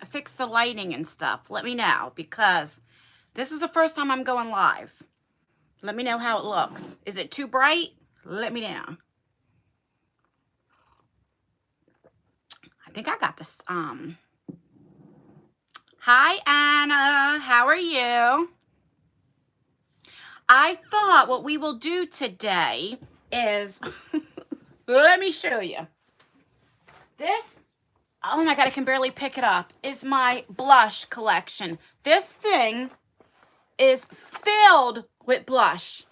fix the lighting and stuff, let me know, because this is the first time I'm going live. Let me know how it looks. Is it too bright? Let me know. I think I got this. Hi, Anna. How are you? I thought what we will do today is, let me show you. This, oh my God, I can barely pick it up, is my blush collection. This thing is filled with blush.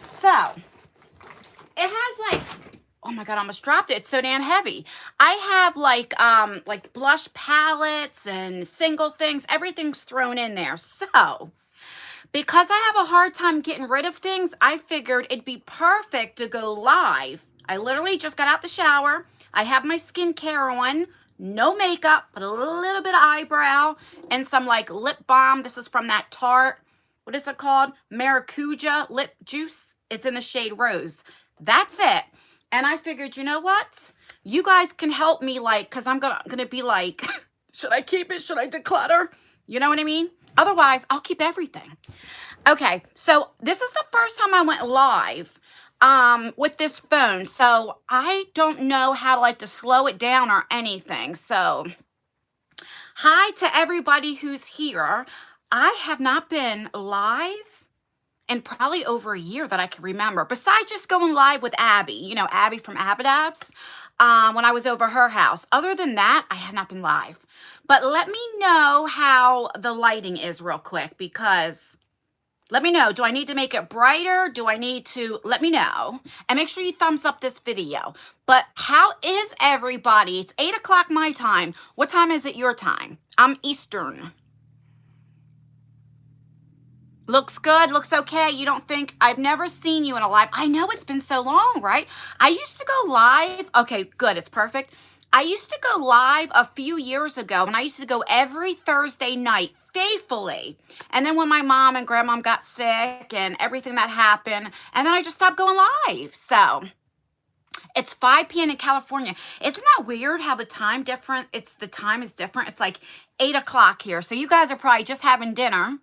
So, it has like, oh my God, I almost dropped it. It's so damn heavy. I have like blush palettes and single things. Everything's thrown in there. So, because I have a hard time getting rid of things, I figured it'd be perfect to go live. I literally just got out the shower. I have my skincare on, no makeup, but a little bit of eyebrow and some like lip balm. This is from that Tarte, what is it called? Maracuja lip juice. It's in the shade Rose. That's it. And I figured, you know what? You guys can help me, like, because I'm gonna be like, should I keep it? Should I declutter? You know what I mean? Otherwise, I'll keep everything. Okay, so this is the first time I went live with this phone. So I don't know how to slow it down or anything. So hi to everybody who's here. I have not been live in probably over a year that I can remember, besides just going live with Abby, you know, Abby from Abadabs, when I was over her house. Other than that, I have not been live. But let me know how the lighting is real quick, because let me know. Do I need to make it brighter? Do I need to, let me know. And make sure you thumbs up this video. But how is everybody? It's 8 o'clock my time. What time is it your time? I'm Eastern. Looks good, looks okay. You don't think, I've never seen you in a live. I know it's been so long, right? I used to go live. Okay, good, it's perfect. I used to go live a few years ago, and I used to go every Thursday night faithfully. And then when my mom and grandmom got sick and everything that happened, and then I just stopped going live. So it's 5 p.m. in California. Isn't that weird how the time different? The time is different. It's like 8 o'clock here. So you guys are probably just having dinner.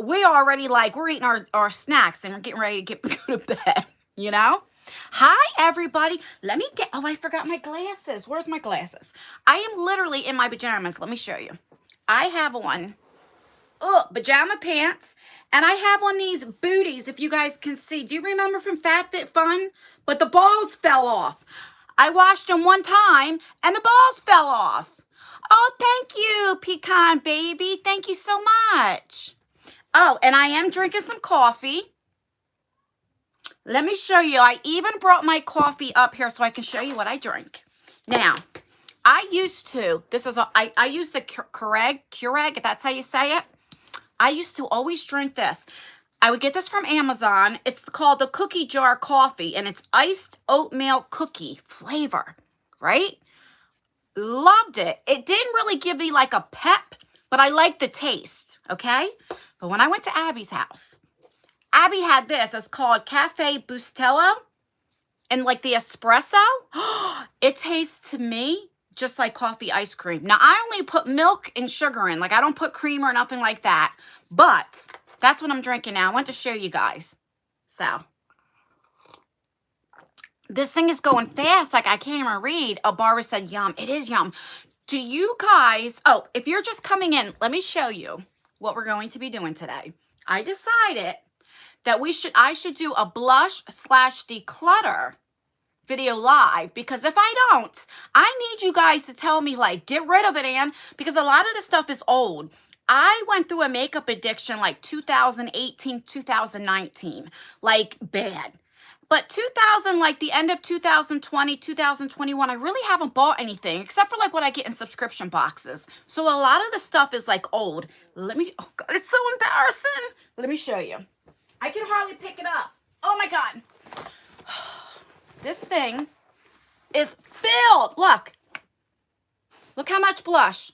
We already we're eating our snacks and we're getting ready to go to bed, you know? Hi, everybody. Let me get, oh, I forgot my glasses. Where's my glasses? I am literally in my pajamas. Let me show you. I have on, pajama pants, and I have on these booties, if you guys can see. Do you remember from FabFitFun? But the balls fell off. I washed them one time, and the balls fell off. Oh, thank you, Pecan Baby. Thank you so much. Oh, and I am drinking some coffee. Let me show you. I even brought my coffee up here so I can show you what I drink. Now, I used to, I use the Keurig, if that's how you say it. I used to always drink this. I would get this from Amazon. It's called the Cookie Jar Coffee, and it's iced oatmeal cookie flavor, right? Loved it. It didn't really give me like a pep, but I liked the taste, okay? But when I went to Abby's house, Abby had this. It's called Cafe Bustelo, and like the espresso, it tastes to me just like coffee ice cream. Now, I only put milk and sugar in. Like, I don't put cream or nothing like that. But that's what I'm drinking now. I want to show you guys. So, this thing is going fast. Like, I can't even read. Oh, Barbara said yum. It is yum. Do you guys, oh, if you're just coming in, let me show you what we're going to be doing today. I decided that I should do a blush / declutter video live, because if I don't, I need you guys to tell me, like, get rid of it, Ann, because a lot of this stuff is old. I went through a makeup addiction like 2018, 2019, like bad. But like the end of 2020, 2021, I really haven't bought anything except for like what I get in subscription boxes. So a lot of the stuff is like old. Oh God, it's so embarrassing. Let me show you. I can hardly pick it up. Oh my God. This thing is filled. Look how much blush.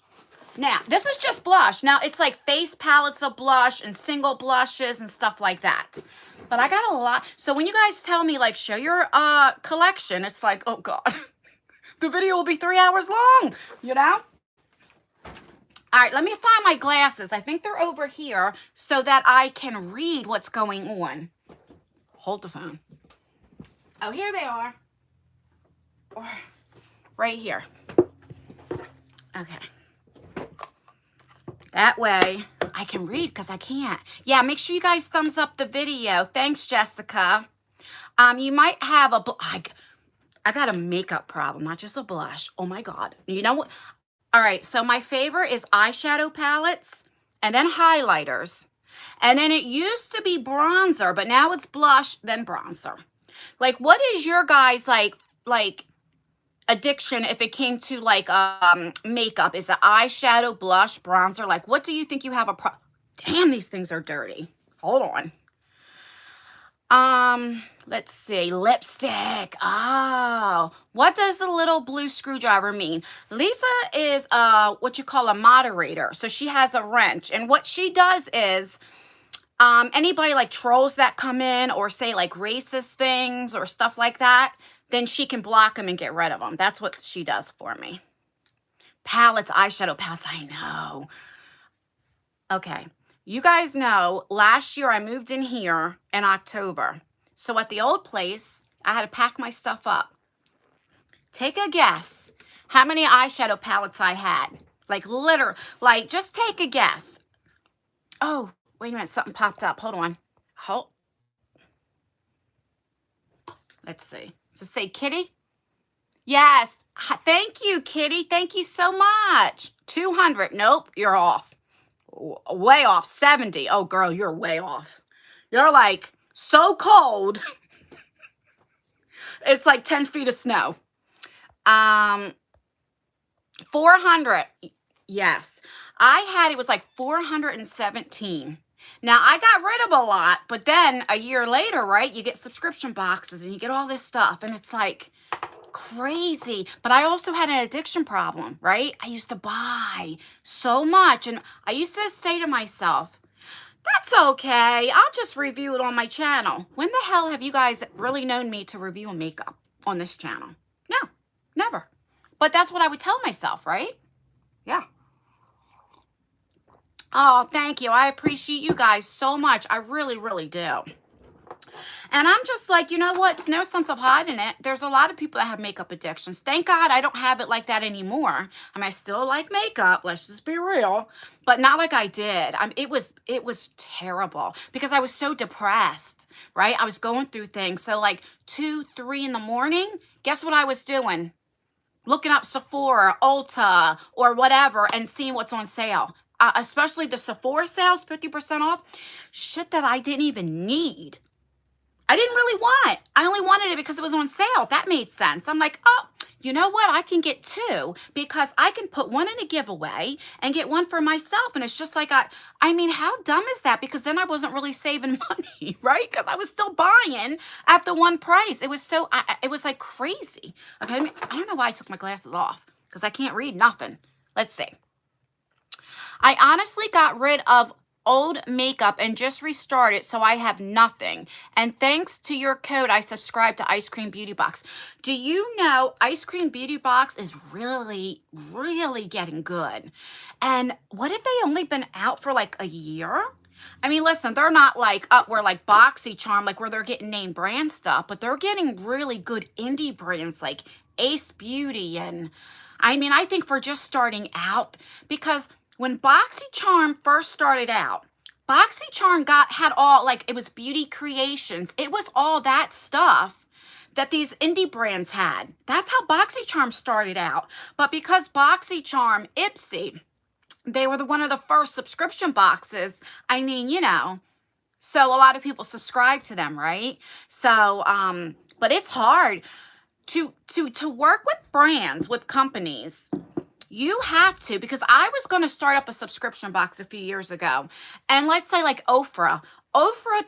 Now, this is just blush. Now, it's like face palettes of blush and single blushes and stuff like that. But I got a lot. So when you guys tell me, like, show your collection, it's like, oh, God. The video will be 3 hours long, you know? All right, let me find my glasses. I think they're over here so that I can read what's going on. Hold the phone. Oh, here they are. Right here. Okay. That way I can read because I can't. Yeah, make sure you guys thumbs up the video. Thanks, Jessica. You might have a... I got a makeup problem, not just a blush. Oh, my God. You know what? All right, so my favorite is eyeshadow palettes and then highlighters. And then it used to be bronzer, but now it's blush, then bronzer. Like, what is your guys' like addiction if it came to like makeup? Is it eyeshadow, blush, bronzer? Like, what do you think you have a Damn, these things are dirty. Hold on. Let's see, lipstick. Oh, what does the little blue screwdriver mean? Lisa is what you call a moderator. So she has a wrench, and what she does is anybody like trolls that come in or say like racist things or stuff like that, then she can block them and get rid of them. That's what she does for me. Palettes, eyeshadow palettes, I know. Okay. You guys know, last year I moved in here in October. So at the old place, I had to pack my stuff up. Take a guess how many eyeshadow palettes I had. Like, literally, like, just take a guess. Oh, wait a minute, something popped up. Hold on. Let's see. Does it say Kitty? Yes. Thank you, Kitty. Thank you so much. 200. Nope, you're off. Way off. 70. Oh, girl, you're way off. You're like so cold. It's like 10 feet of snow. 400. Yes. It was like 417. Now, I got rid of a lot, but then a year later, right, you get subscription boxes and you get all this stuff, and it's like crazy. But I also had an addiction problem, right? I used to buy so much, and I used to say to myself, that's okay, I'll just review it on my channel. When the hell have you guys really known me to review a makeup on this channel? No, never. But that's what I would tell myself, right? Yeah. Oh, thank you. I appreciate you guys so much. I really, really do. And I'm just like, you know what? It's no sense of hiding it. There's a lot of people that have makeup addictions. Thank God I don't have it like that anymore. I mean, I still like makeup. Let's just be real. But not like I did. It was terrible because I was so depressed, right? I was going through things. So like 2, 3 in the morning, guess what I was doing? Looking up Sephora, Ulta, or whatever and seeing what's on sale. Especially the Sephora sales, 50% off. Shit that I didn't even need. I didn't really want. I only wanted it because it was on sale. That made sense. I'm like, oh, you know what? I can get 2 because I can put 1 in a giveaway and get 1 for myself. And it's just like, I mean, how dumb is that? Because then I wasn't really saving money, right? Because I was still buying at the one price. It was so, it was like crazy. Okay, I don't know why I took my glasses off because I can't read nothing. Let's see. I honestly got rid of old makeup and just restarted, so I have nothing. And thanks to your code, I subscribed to Ice Cream Beauty Box. Do you know Ice Cream Beauty Box is really, really getting good? And what if they only been out for like a year? I mean, listen, they're not like up where like BoxyCharm, like where they're getting name brand stuff, but they're getting really good indie brands like Ace Beauty. And I mean, I think for just starting out, because when BoxyCharm first started out, BoxyCharm had all, like, it was beauty creations. It was all that stuff that these indie brands had. That's how BoxyCharm started out. But because BoxyCharm, Ipsy, they were one of the first subscription boxes, I mean, you know, so a lot of people subscribe to them, right? So, but it's hard to work with brands, with companies. You have to, because I was going to start up a subscription box a few years ago. And let's say like Ofra,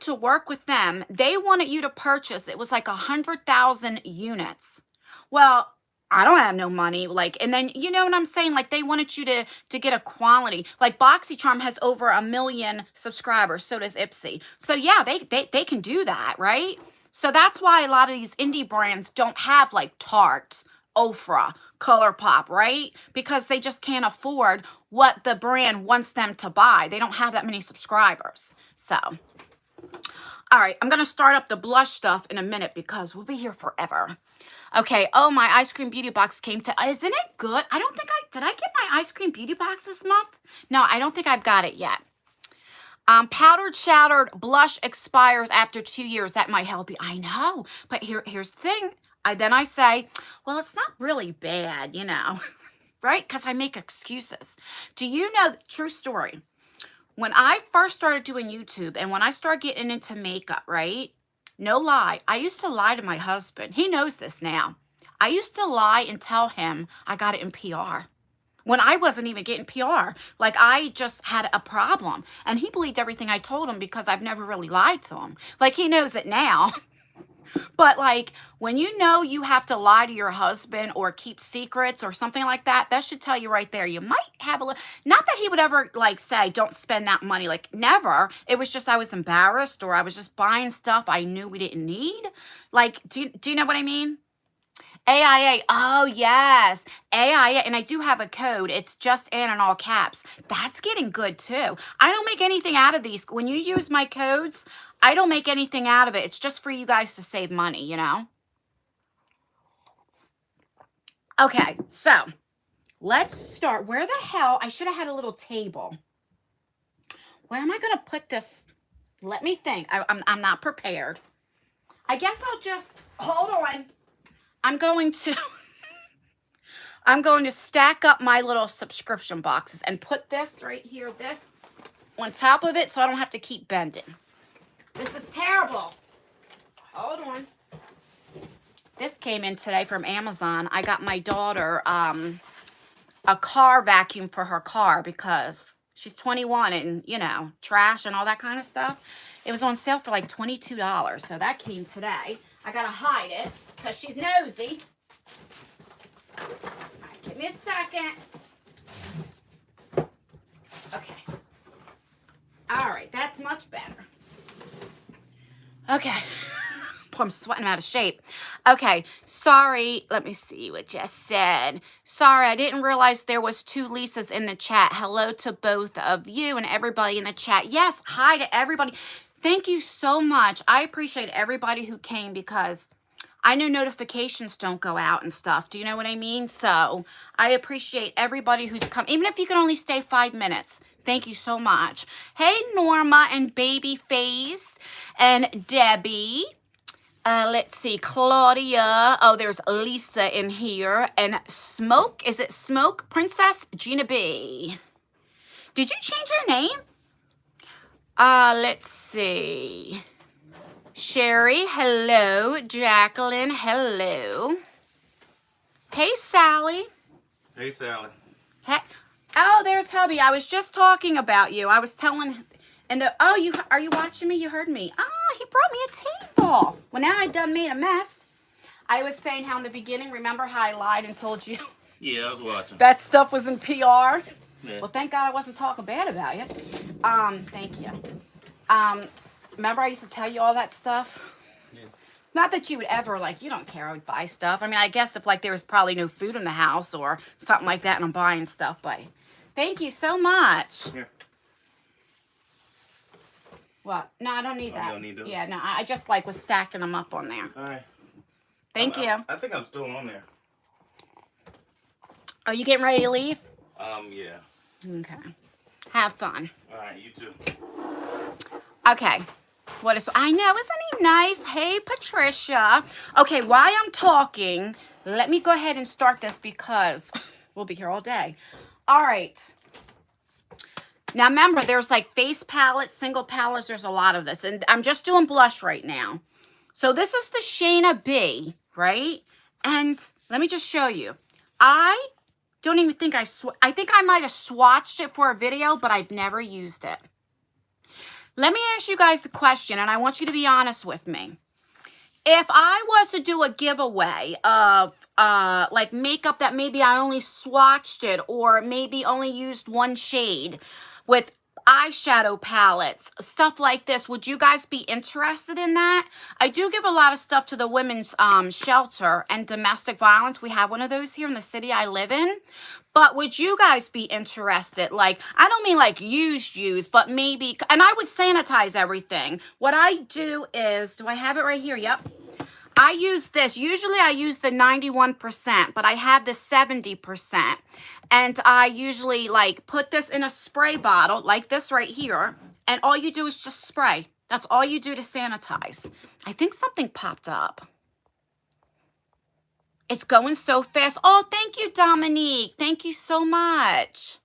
to work with them, they wanted you to purchase, it was like 100,000 units. Well, I don't have no money. Like, and then, you know what I'm saying? Like they wanted you to get a quality. Like BoxyCharm has over 1 million subscribers. So does Ipsy. So yeah, they can do that, right? So that's why a lot of these indie brands don't have like Tarte, Ofra, ColourPop, right? Because they just can't afford what the brand wants them to buy. They don't have that many subscribers. So, all right, I'm going to start up the blush stuff in a minute because we'll be here forever. Okay, oh, my ice cream beauty box came to, isn't it good? I don't think did I get my ice cream beauty box this month? No, I don't think I've got it yet. Powdered Shattered blush expires after 2 years. That might help you. I know, but here's the thing. Then I say, well, it's not really bad, you know, right? Because I make excuses. Do you know, true story, when I first started doing YouTube and when I started getting into makeup, right? No lie, I used to lie to my husband. He knows this now. I used to lie and tell him I got it in PR. When I wasn't even getting PR. Like, I just had a problem. And he believed everything I told him because I've never really lied to him. Like, he knows it now. But, like, when you know you have to lie to your husband or keep secrets or something like that, that should tell you right there. You might have a little, not that he would ever, like, say, don't spend that money. Like, never. It was just I was embarrassed or I was just buying stuff I knew we didn't need. Like, do you know what I mean? AIA, oh yes, AIA, and I do have a code. It's justanne in all caps. That's getting good too. I don't make anything out of these. When you use my codes, I don't make anything out of it. It's just for you guys to save money, you know? Okay, so let's start. Where the hell? I should have had a little table. Where am I going to put this? Let me think. I'm not prepared. I guess I'll just, hold on. I'm going to stack up my little subscription boxes and put this right here, this on top of it so I don't have to keep bending. This is terrible. Hold on. This came in today from Amazon. I got my daughter a car vacuum for her car because she's 21 and, you know, trash and all that kind of stuff. It was on sale for like $22. So that came today. I got to hide it because she's nosy. All right, give me a second. Okay. All right, that's much better. Okay. I'm sweating out of shape. Okay, sorry. Let me see what Jess said. Sorry, I didn't realize there was 2 Lisas in the chat. Hello to both of you and everybody in the chat. Yes, hi to everybody. Thank you so much. I appreciate everybody who came because I know notifications don't go out and stuff. Do you know what I mean? So I appreciate everybody who's come, even if you can only stay 5 minutes. Thank you so much. Hey, Norma and Babyface and Debbie. Let's see, Claudia. Oh, there's Lisa in here. And Smoke. Is it Smoke? Princess Gina B. Did you change your name? Let's see. Sherry, hello. Jacqueline, hello. Hey, Sally. Hey, Sally. Hey. Oh, there's hubby. I was just talking about you. I was telling, and are you watching me? You heard me. He brought me a table. Well, now I done made a mess. I was saying how in the beginning, remember how I lied and told you? Yeah, I was watching. That stuff was in PR. Yeah. Well, thank God I wasn't talking bad about you. Thank you. Remember I used to tell you all that stuff? Yeah. Not that you would ever, like, you don't care I would buy stuff. I mean, I guess if, like, there was probably no food in the house or something like that and I'm buying stuff, but thank you so much. Here. What? No, I don't need that. You don't need those? Yeah, no, I just, like, was stacking them up on there. All right. Thank you. I think I'm still on there. Are you getting ready to leave? Yeah. Okay. Have fun. All right, you too. Okay. What is, I know, isn't he nice? Hey, Patricia. Okay, while I'm talking, let me go ahead and start this because we'll be here all day. All right. Now, remember, there's like face palettes, single palettes. There's a lot of this. And I'm just doing blush right now. So this is the Shayna B, right? And let me just show you. I don't even think I think I might have swatched it for a video, but I've never used it. Let me ask you guys the question, and I want you to be honest with me. If I was to do a giveaway of like makeup that maybe I only swatched it or maybe only used one shade with eyeshadow palettes, stuff like this. Would you guys be interested in that? I do give a lot of stuff to the women's shelter and domestic violence. We have one of those here in the city I live in. But would you guys be interested? Like, I don't mean like use, but maybe, and I would sanitize everything. What I do is, do I have it right here? Yep. I use this. Usually I use the 91%, but I have the 70%. And I usually like put this in a spray bottle like this right here. And all you do is just spray. That's all you do to sanitize. I think something popped up. It's going so fast. Oh, thank you, Dominique. Thank you so much.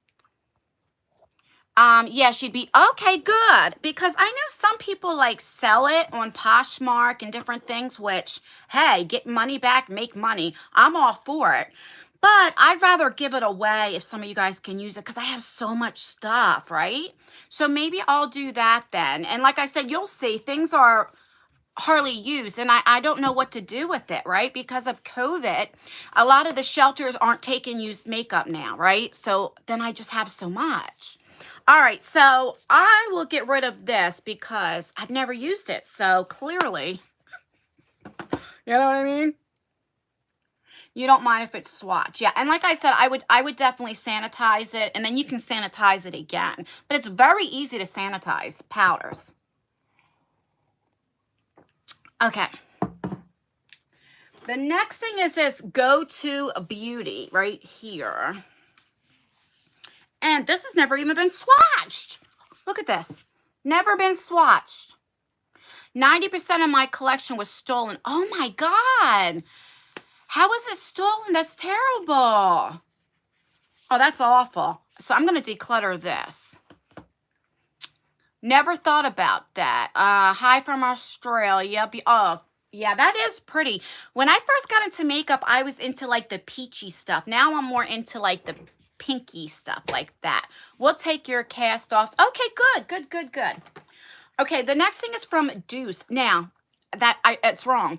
Yeah, she'd be okay, good. Because I know some people like sell it on Poshmark and different things, which, hey, get money back, make money. I'm all for it. But I'd rather give it away if some of you guys can use it because I have so much stuff, right? So maybe I'll do that then. And like I said, you'll see things are hardly used and I don't know what to do with it, right? Because of COVID, a lot of the shelters aren't taking used makeup now, right? So then I just have so much. All right, so I will get rid of this because I've never used it. So clearly, you know what I mean? You don't mind if it's swatch. Yeah, and like I said, I would definitely sanitize it, and then you can sanitize it again. But it's very easy to sanitize powders. Okay. The next thing is this Go To Beauty right here. And this has never even been swatched. Look at this. Never been swatched. 90% of my collection was stolen. Oh my God. How was it stolen? That's terrible. Oh, that's awful. So I'm going to declutter this. Never thought about that. Hi from Australia. Oh, yeah, that is pretty. When I first got into makeup, I was into like the peachy stuff. Now I'm more into like the pinky stuff like that. We'll take your cast offs. Okay, good. Okay, the next thing is from Deuce. Now, it's wrong.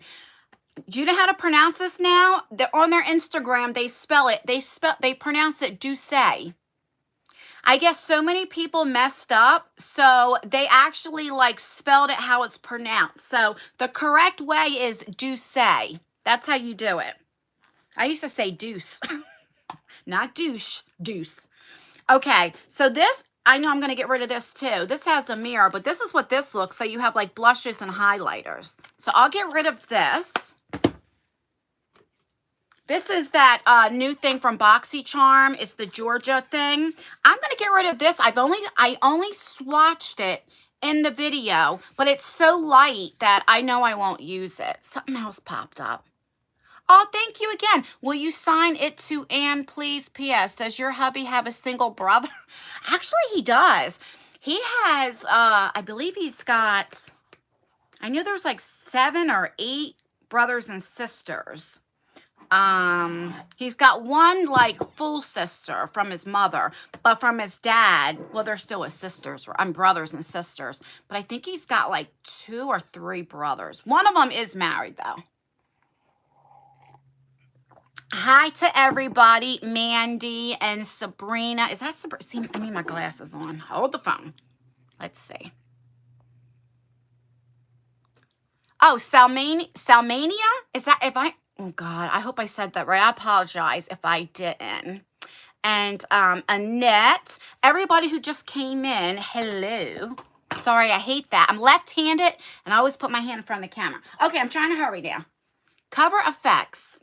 Do you know how to pronounce this now? They're on their Instagram, they pronounce it Douce. I guess so many people messed up, so they actually like spelled it how it's pronounced. So the correct way is Douce. That's how you do it. I used to say deuce. Not douche, deuce. Okay, so this, I know I'm going to get rid of this too. This has a mirror, but this is what this looks. So you have like blushes and highlighters. So I'll get rid of this. This is that new thing from BoxyCharm. It's the Georgia thing. I'm going to get rid of this. I only swatched it in the video, but it's so light that I know I won't use it. Something else popped up. Oh, thank you again. Will you sign it to Anne, please? P.S. Does your hubby have a single brother? Actually, he does. He has, I believe he's got, I know there's like 7 or 8 brothers and sisters. He's got one like full sister from his mother, but from his dad, well, they're still his sisters. I'm brothers and sisters, but I think he's got like 2 or 3 brothers. One of them is married though. Hi to everybody, Mandy and Sabrina. Is that Sabrina? See, I need my glasses on. Hold the phone. Let's see. Oh, Salmania? Is that, oh God, I hope I said that right. I apologize if I didn't. And Annette, everybody who just came in, hello. Sorry, I hate that. I'm left-handed, and I always put my hand in front of the camera. Okay, I'm trying to hurry now. Cover effects.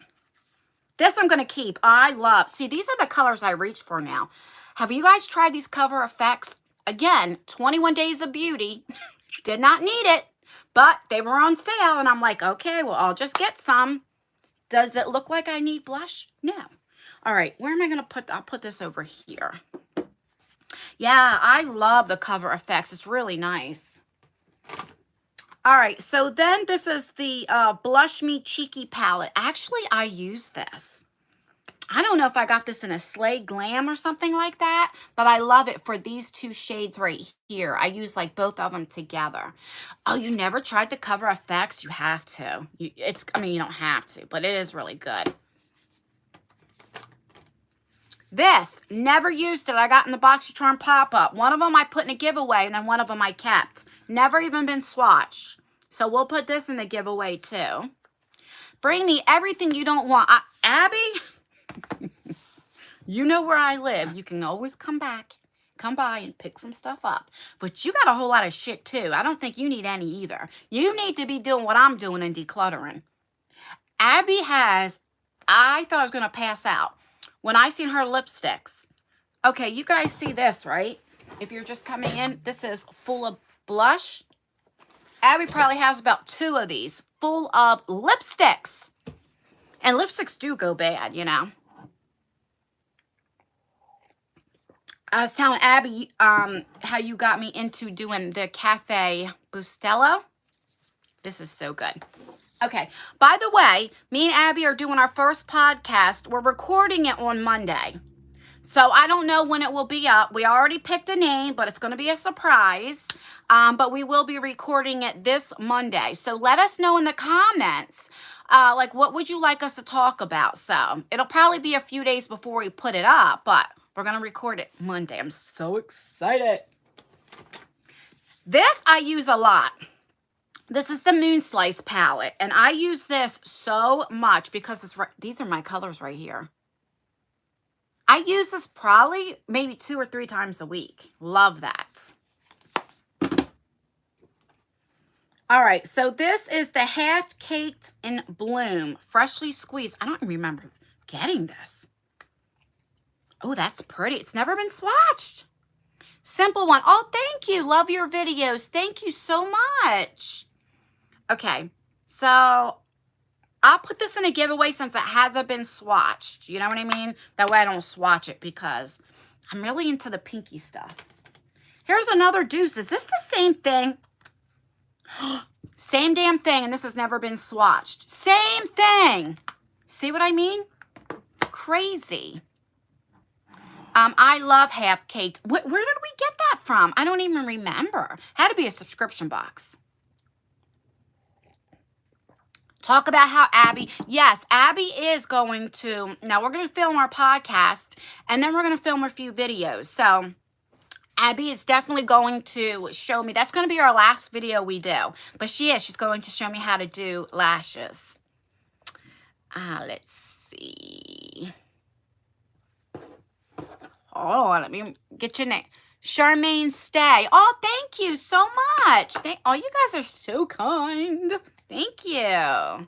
This I'm going to keep. I love. See, these are the colors I reach for now. Have you guys tried these cover effects? Again, 21 Days of Beauty. Did not need it, but they were on sale, and I'm like, okay, well, I'll just get some. Does it look like I need blush? No. All right, where am I going to put? I'll put this over here. Yeah, I love the cover effects. It's really nice. All right, so then this is the Blush Me Cheeky palette. Actually, I use this. I don't know if I got this in a Slay Glam or something like that, but I love it for these 2 shades right here. I use like both of them together. Oh, you never tried the cover effects? You have to. I mean, you don't have to, but it is really good. This, never used it. I got in the BoxyCharm pop-up. One of them I put in a giveaway, and then one of them I kept. Never even been swatched. So we'll put this in the giveaway too. Bring me everything you don't want. Abby, you know where I live. You can always come by and pick some stuff up. But you got a whole lot of shit too. I don't think you need any either. You need to be doing what I'm doing and decluttering. Abby has, I thought I was going to pass out when I seen her lipsticks. Okay, you guys see this, right? If you're just coming in, this is full of blush. Abby probably has about 2 of these full of lipsticks. And lipsticks do go bad, you know. I was telling Abby how you got me into doing the Cafe Bustelo. This is so good. Okay, by the way, me and Abby are doing our first podcast. We're recording it on Monday. So I don't know when it will be up. We already picked a name, but it's going to be a surprise. But we will be recording it this Monday. So let us know in the comments, like, what would you like us to talk about? So it'll probably be a few days before we put it up, but we're going to record it Monday. I'm so excited. This I use a lot. This is the Moon Slice palette, and I use this so much because it's these are my colors right here. I use this probably maybe 2 or 3 times a week. Love that. All right, so this is the Half Caked in Bloom, freshly squeezed. I don't remember getting this. Oh, that's pretty. It's never been swatched. Simple one. Oh, thank you. Love your videos. Thank you so much. Okay, so I'll put this in a giveaway since it hasn't been swatched. You know what I mean? That way I don't swatch it because I'm really into the pinky stuff. Here's another deuce. Is this the same thing? Same damn thing, and this has never been swatched. Same thing. See what I mean? Crazy. I love Half Caked. Where did we get that from? I don't even remember. Had to be a subscription box. Talk about how Abby, yes, Abby is going to, now we're going to film our podcast, and then we're going to film a few videos. So Abby is definitely going to show me, that's going to be our last video we do. But she's going to show me how to do lashes. Let's see. Oh, let me get your name. Charmaine Stay. Oh, thank you so much. Oh, you guys are so kind. Thank you.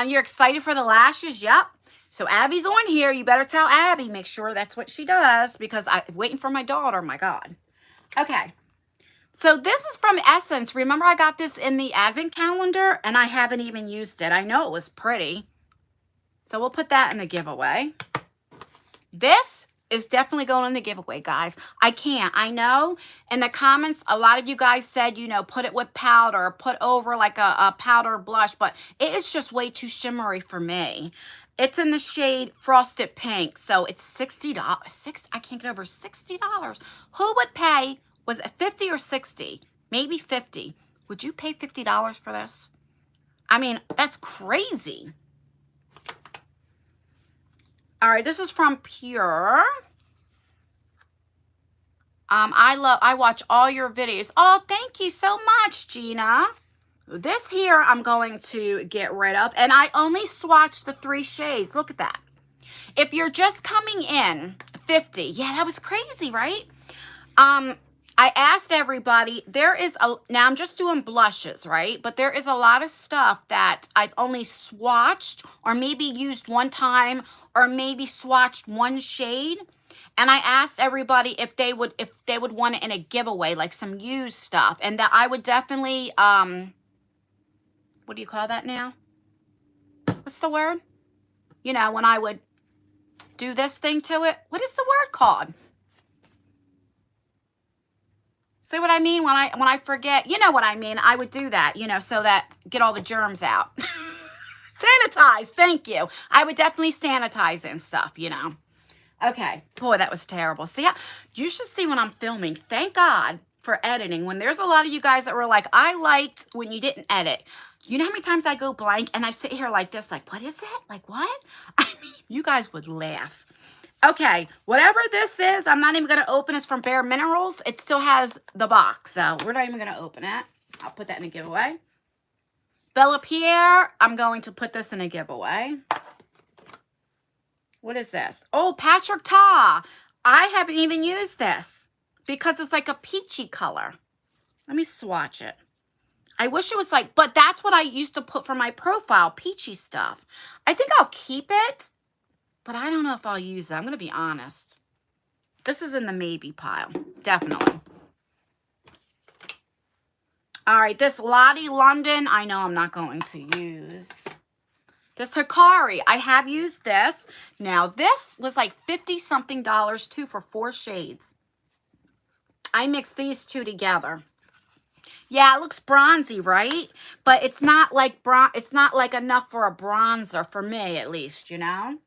You're excited for the lashes? Yep. So Abby's on here. You better tell Abby. Make sure that's what she does because I'm waiting for my daughter. My God. Okay. So this is from Essence. Remember I got this in the advent calendar and I haven't even used it. I know it was pretty. So we'll put that in the giveaway. This is definitely going in the giveaway, guys. I can't. I know in the comments, a lot of you guys said, you know, put it with powder, put over like a powder blush, but it is just way too shimmery for me. It's in the shade Frosted Pink, so it's $60. I can't get over $60. Who would pay, was it 50 or 60? Maybe 50. Would you pay $50 for this? I mean, that's crazy. All right, this is from Pure. I watch all your videos. Oh, thank you so much, Gina. This here I'm going to get rid of, and I only swatched the 3 shades. Look at that. If you're just coming in, 50. Yeah, that was crazy, right? I asked everybody, now I'm just doing blushes, right? But there is a lot of stuff that I've only swatched or maybe used one time or maybe swatched 1 shade. And I asked everybody if they would want it in a giveaway, like some used stuff. And that I would definitely, what do you call that now? What's the word? You know, when I would do this thing to it. What is the word called? See what I mean? When I forget, you know what I mean. I would do that, you know, so that get all the germs out. Sanitize, thank you. I would definitely sanitize and stuff, you know. Okay, boy, that was terrible. See, you should see when I'm filming. Thank God for editing. When there's a lot of you guys that were like, I liked when you didn't edit. You know how many times I go blank and I sit here like this, like, what is it? Like, what? I mean, you guys would laugh. Okay, whatever this is, I'm not even going to open. It's from Bare Minerals. It still has the box, so we're not even going to open it. I'll put that in a giveaway. Bella Pierre, I'm going to put this in a giveaway. What is this? Oh, Patrick Ta. I haven't even used this because it's like a peachy color. Let me swatch it. I wish it was like, but that's what I used to put for my profile, peachy stuff. I think I'll keep it, but I don't know if I'll use it. I'm going to be honest. This is in the maybe pile, definitely. All right, this Lottie London, I know I'm not going to use. This Hikari, I have used this. Now, this was like $50-something too for 4 shades. I mixed these two together. Yeah, it looks bronzy, right? But it's not like it's not like enough for a bronzer for me, at least, you know?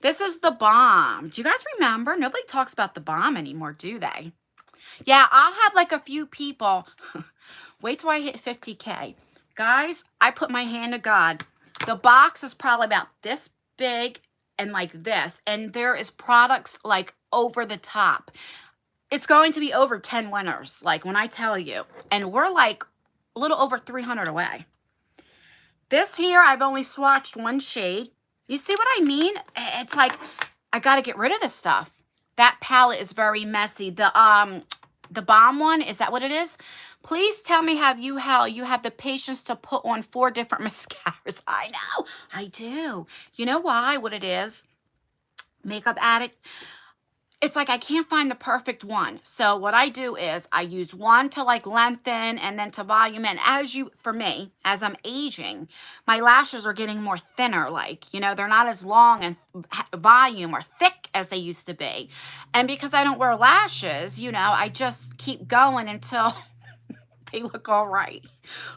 This is the Balm. Do you guys remember? Nobody talks about the Balm anymore, do they? Yeah, I'll have like a few people. Wait till I hit 50K. Guys, I put my hand to God. The box is probably about this big and like this. And there is products like over the top. It's going to be over 10 winners, like when I tell you. And we're like a little over 300 away. This here, I've only swatched 1 shade. You see what I mean? It's like, I got to get rid of this stuff. That palette is very messy. The Balm one, is that what it is? Please tell me how you have the patience to put on 4 different mascaras. I know, I do. You know why? What it is? Makeup Addict. It's like I can't find the perfect one. So what I do is I use one to like lengthen and then to volume. And for me, as I'm aging, my lashes are getting more thinner. Like, you know, they're not as long and volume or thick as they used to be. And because I don't wear lashes, you know, I just keep going until they look all right.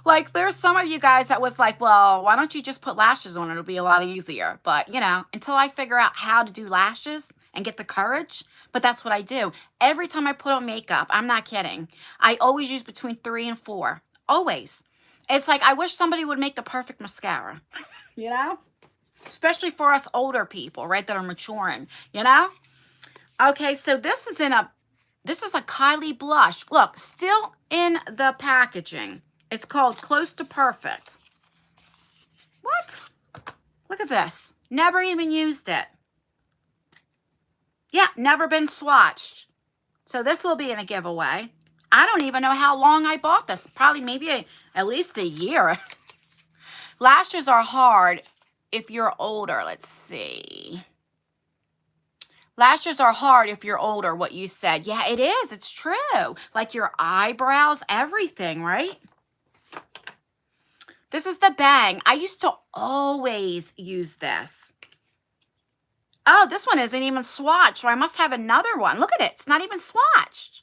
Like there's some of you guys that was like, well, why don't you just put lashes on? It'll be a lot easier. But, you know, until I figure out how to do lashes and get the courage, but that's what I do. Every time I put on makeup, I'm not kidding. I always use between 3 and 4. Always. It's like I wish somebody would make the perfect mascara, you know? Especially for us older people, right, that are maturing, you know? Okay, so this is a Kylie blush. Look, still in the packaging. It's called Close to Perfect. What? Look at this. Never even used it. Yeah, never been swatched. So this will be in a giveaway. I don't even know how long I bought this. Probably maybe at least a year. Lashes are hard if you're older. Let's see. Lashes are hard if you're older, what you said. Yeah, it is. It's true. Like your eyebrows, everything, right? This is the Bang. I used to always use this. Oh, this one isn't even swatched, so I must have another one. Look at it. It's not even swatched.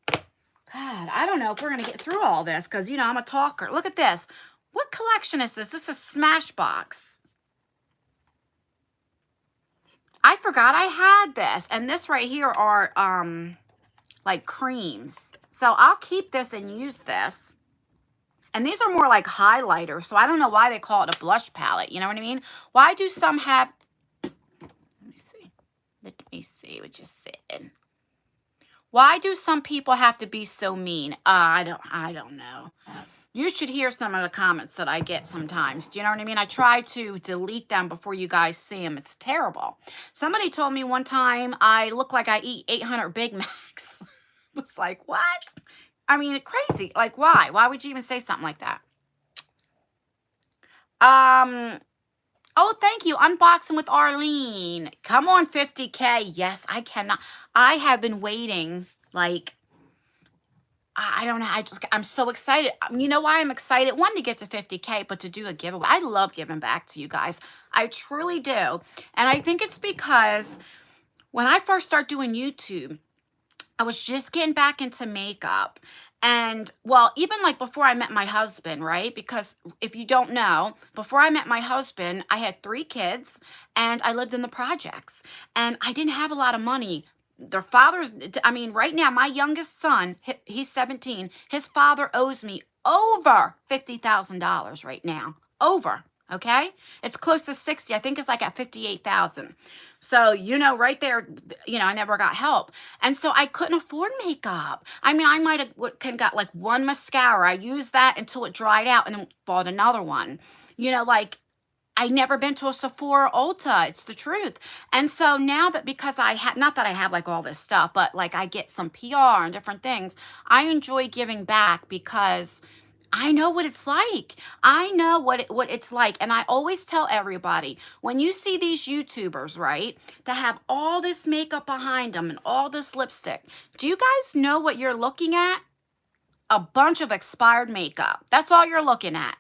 God, I don't know if we're going to get through all this because, you know, I'm a talker. Look at this. What collection is this? This is Smashbox. I forgot I had this. And this right here are, like creams. So I'll keep this and use this. And these are more like highlighters. So I don't know why they call it a blush palette. You know what I mean? Why do some have... Let me see what you said. Why do some people have to be so mean? I don't know. You should hear some of the comments that I get sometimes. Do you know what I mean? I try to delete them before you guys see them. It's terrible. Somebody told me one time I look like I eat 800 Big Macs. I was like, what? I mean, crazy. Like, why? Why would you even say something like that? Oh, thank you. Unboxing with Arlene. Come on, 50K. Yes, I cannot. I have been waiting, like, I don't know. I'm so excited. You know why I'm excited? One, to get to 50K, but to do a giveaway. I love giving back to you guys. I truly do. And I think it's because when I first started doing YouTube, I was just getting back into makeup. And, well, even like before I met my husband, right? Because if you don't know, before I met my husband, I had 3 kids and I lived in the projects. And I didn't have a lot of money. Their fathers, I mean, right now, my youngest son, he's 17. His father owes me over $50,000 right now. Over. Okay? It's close to 60. I think it's like at 58,000. So, right there, I never got help. And so I couldn't afford makeup. I mean, I might have can got like one mascara. I used that until it dried out and then bought another one. Like I never been to a Sephora or Ulta. It's the truth. And so now that because I have, not that I have like all this stuff, but like I get some PR and different things, I enjoy giving back because I know what it's like. I know what it's like. And I always tell everybody, when you see these YouTubers, right, that have all this makeup behind them and all this lipstick, do you guys know what you're looking at? A bunch of expired makeup. That's all you're looking at.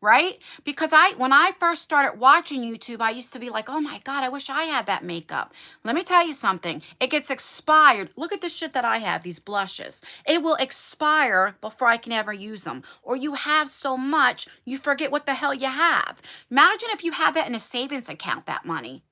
Right? Because when I first started watching YouTube, I used to be like, oh my God, I wish I had that makeup. Let me tell you something. It gets expired. Look at this shit that I have, these blushes. It will expire before I can ever use them. Or you have so much, you forget what the hell you have. Imagine if you had that in a savings account, that money.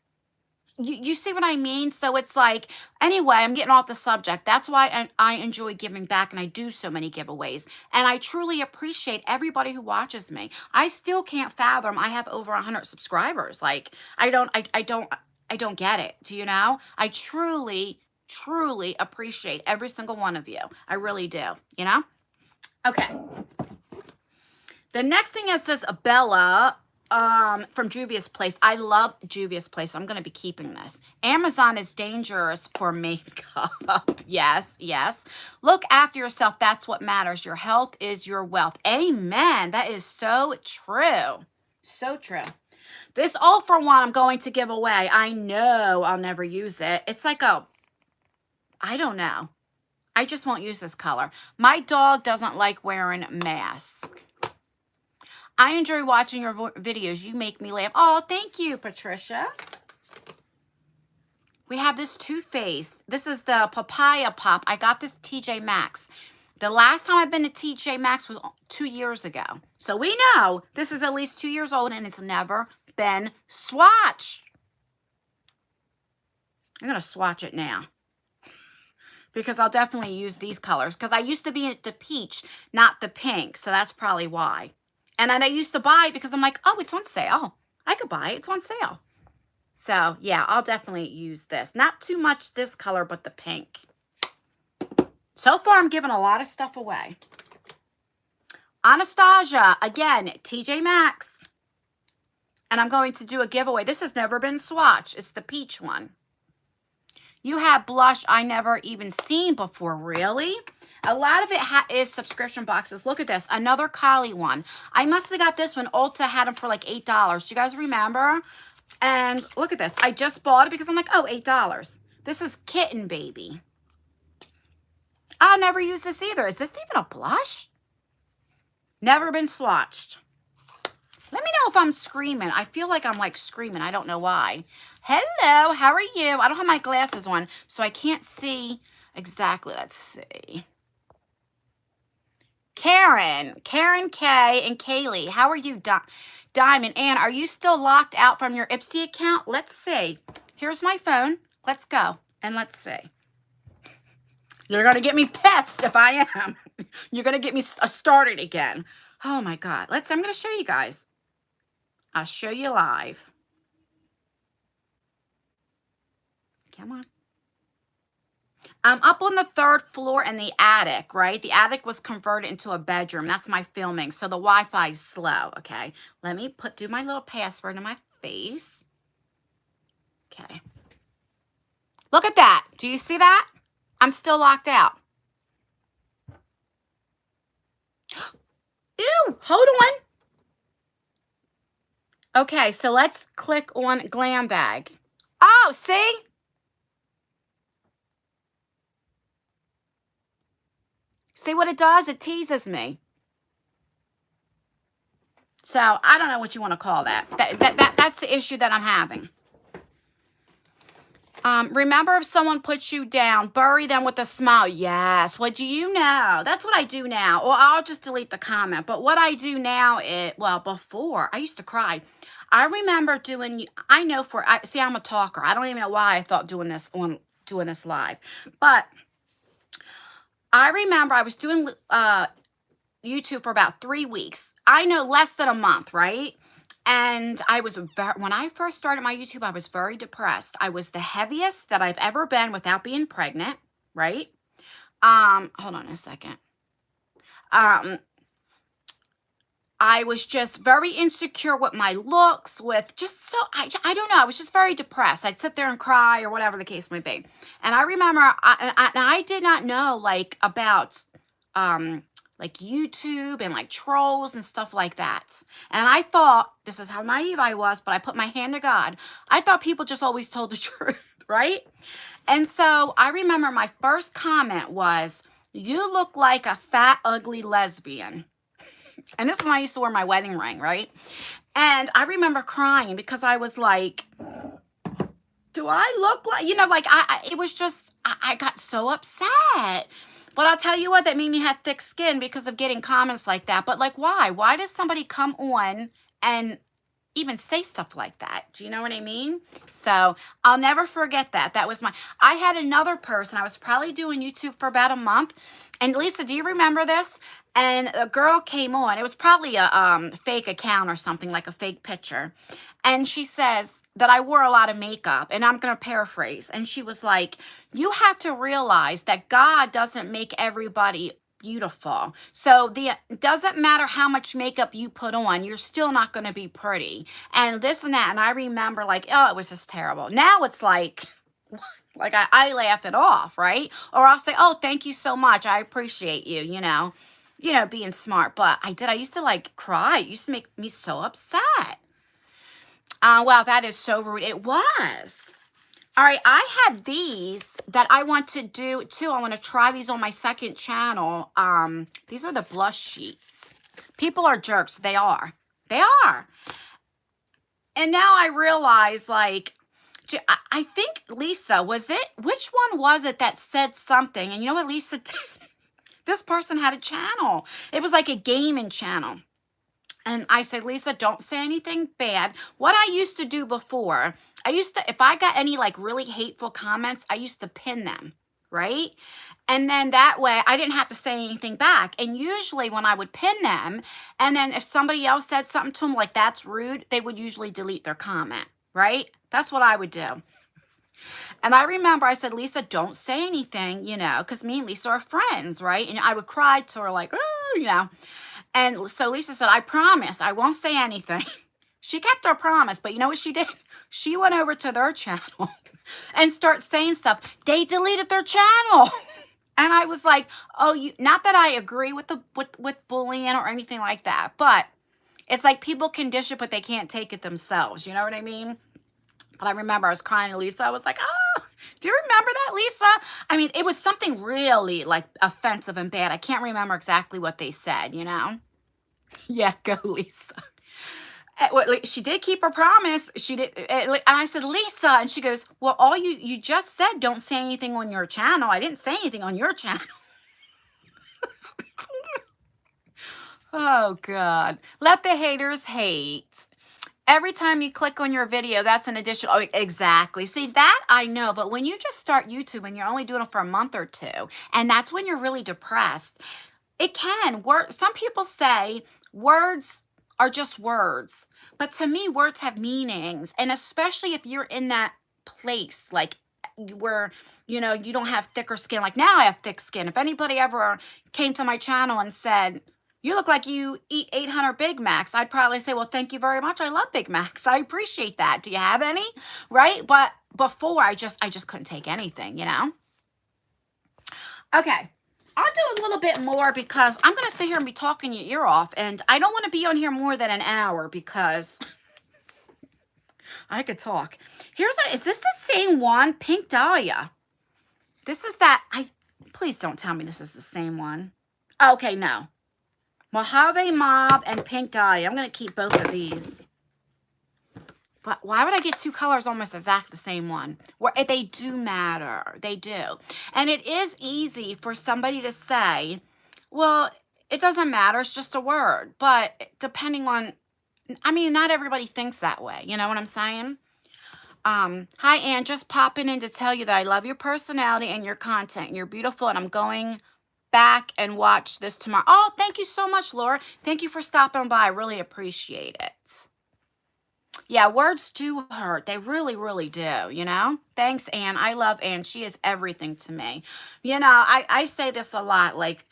You see what I mean? So it's like, anyway, I'm getting off the subject. That's why I enjoy giving back and I do so many giveaways. And I truly appreciate everybody who watches me. I still can't fathom I have over 100 subscribers. Like, I don't get it. Do you know? I truly appreciate every single one of you. I really do, Okay. The next thing is this Bella from Juvia's Place. I love Juvia's Place. So I'm going to be keeping this. Amazon is dangerous for makeup. Yes. Look after yourself. That's what matters. Your health is your wealth. Amen. That is so true. So true. This all for one I'm going to give away. I know I'll never use it. It's like I don't know. I just won't use this color. My dog doesn't like wearing masks. I enjoy watching your videos. You make me laugh. Oh, thank you, Patricia. We have this Too Faced. This is the Papaya Pop. I got this TJ Maxx. The last time I've been to TJ Maxx was 2 years ago. So we know this is at least 2 years old and it's never been swatched. I'm going to swatch it now because I'll definitely use these colors because I used to be the peach, not the pink. So that's probably why. And I used to buy it because I'm like, oh, it's on sale. I could buy it. It's on sale. So, yeah, I'll definitely use this. Not too much this color, but the pink. So far, I'm giving a lot of stuff away. Anastasia, again, TJ Maxx. And I'm going to do a giveaway. This has never been swatched. It's the peach one. You have blush I never even seen before. Really? A lot of it is subscription boxes. Look at this. Another Collie one. I must have got this when Ulta had them for like $8. Do you guys remember? And look at this. I just bought it because I'm like, oh, $8. This is Kitten Baby. I'll never use this either. Is this even a blush? Never been swatched. Let me know if I'm screaming. I feel like I'm like screaming. I don't know why. Hello. How are you? I don't have my glasses on, so I can't see exactly. Let's see. Karen K, and Kaylee. How are you, Diamond? Ann, are you still locked out from your Ipsy account? Let's see. Here's my phone. Let's go. And let's see. You're going to get me pissed if I am. You're going to get me started again. Oh, my God. I'm going to show you guys. I'll show you live. Come on. I'm up on the 3rd floor in the attic, right? The attic was converted into a bedroom. That's my filming. So the Wi-Fi is slow, okay? Let me do my little password in my face. Okay. Look at that. Do you see that? I'm still locked out. Ew, hold on. Okay, so let's click on Glam Bag. Oh, see? See what it does? It teases me. So I don't know what you want to call that. That's the issue that I'm having. Remember, if someone puts you down, bury them with a smile. Yes. What do you know? That's what I do now. Or I'll just delete the comment. But what I do now is, well, before, I used to cry. I remember doing, I'm a talker. I don't even know why I thought doing this live. But I remember I was doing YouTube for about 3 weeks. I know less than a month, right? And I was when I first started my YouTube, I was very depressed. I was the heaviest that I've ever been without being pregnant, right? Hold on a second. I was just very insecure with my looks, with just so, I don't know. I was just very depressed. I'd sit there and cry or whatever the case may be. And I remember I did not know like about like YouTube and like trolls and stuff like that. And I thought, this is how naive I was, but I put my hand to God. I thought people just always told the truth, right? And so I remember my first comment was, "You look like a fat, ugly lesbian." And this is when I used to wear my wedding ring, right? And I remember crying because I was like, do I look like, you know, like it was just, I got so upset. But I'll tell you what, that made me have thick skin because of getting comments like that. But like, why? Why does somebody come on and even say stuff like that? Do you know what I mean? So I'll never forget that. That was I had another person. I was probably doing YouTube for about a month. And Lisa, do you remember this? And a girl came on. It was probably a fake account or something, like a fake picture. And she says that I wore a lot of makeup, and I'm going to paraphrase. And she was like, you have to realize that God doesn't make everybody beautiful. So it doesn't matter how much makeup you put on, you're still not going to be pretty. And this and that. And I remember like, oh, it was just terrible. Now it's like I laugh it off, right? Or I'll say, oh, thank you so much. I appreciate you, you know, being smart. But I used to like cry. It used to make me so upset. Wow, that is so rude. It was. All right, I have these that I want to do too. I want to try these on my second channel. These are the blush sheets. People are jerks. They are. They are. And now I realize, like, I think Lisa, which one was it that said something? And you know what Lisa did? This person had a channel. It was like a gaming channel. And I said, Lisa, don't say anything bad. What I used to do before, if I got any like really hateful comments, I used to pin them, right? And then that way I didn't have to say anything back. And usually when I would pin them, and then if somebody else said something to them like that's rude, they would usually delete their comment, right? That's what I would do. And I remember I said, Lisa, don't say anything, you know, because me and Lisa are friends, right? And I would cry to her like, oh, you know. And so Lisa said, I promise I won't say anything. She kept her promise, but you know what she did? She went over to their channel and started saying stuff. They deleted their channel. And I was like, oh, not that I agree with with bullying or anything like that, but it's like people can dish it, but they can't take it themselves. You know what I mean? But I remember I was crying to Lisa. I was like, oh, do you remember that, Lisa? I mean, it was something really like offensive and bad. I can't remember exactly what they said, you know? Yeah, go, Lisa. She did keep her promise. She did. And I said, Lisa, and she goes, well, all you just said, don't say anything on your channel. I didn't say anything on your channel. Oh, God. Let the haters hate. Every time you click on your video, that's an additional. Oh, exactly. See, that I know. But when you just start YouTube and you're only doing it for a month or two, and that's when you're really depressed, it can work. Some people say words are just words. But to me, words have meanings. And especially if you're in that place, like where, you know, you don't have thicker skin. Like now I have thick skin. If anybody ever came to my channel and said, you look like you eat 800 Big Macs, I'd probably say, well, thank you very much. I love Big Macs. I appreciate that. Do you have any? Right? But before, I just couldn't take anything, you know? Okay. I'll do a little bit more because I'm going to sit here and be talking your ear off. And I don't want to be on here more than an hour because I could talk. Is this the same one? Pink Dahlia. This is that. Please don't tell me this is the same one. Okay, no. Mojave Mauve and Pink Dahlia. I'm going to keep both of these. But why would I get two colors almost exact the same one? They do matter. They do. And it is easy for somebody to say, well, it doesn't matter. It's just a word. But depending on, I mean, not everybody thinks that way. You know what I'm saying? Hi, Ann. Just popping in to tell you that I love your personality and your content. You're beautiful, and I'm going back and watch this tomorrow. Oh, thank you so much, Laura. Thank you for stopping by. I really appreciate it. Yeah, words do hurt. They really, really do, you know? Thanks, Anne. I love Anne. She is everything to me. You know, I say this a lot, like,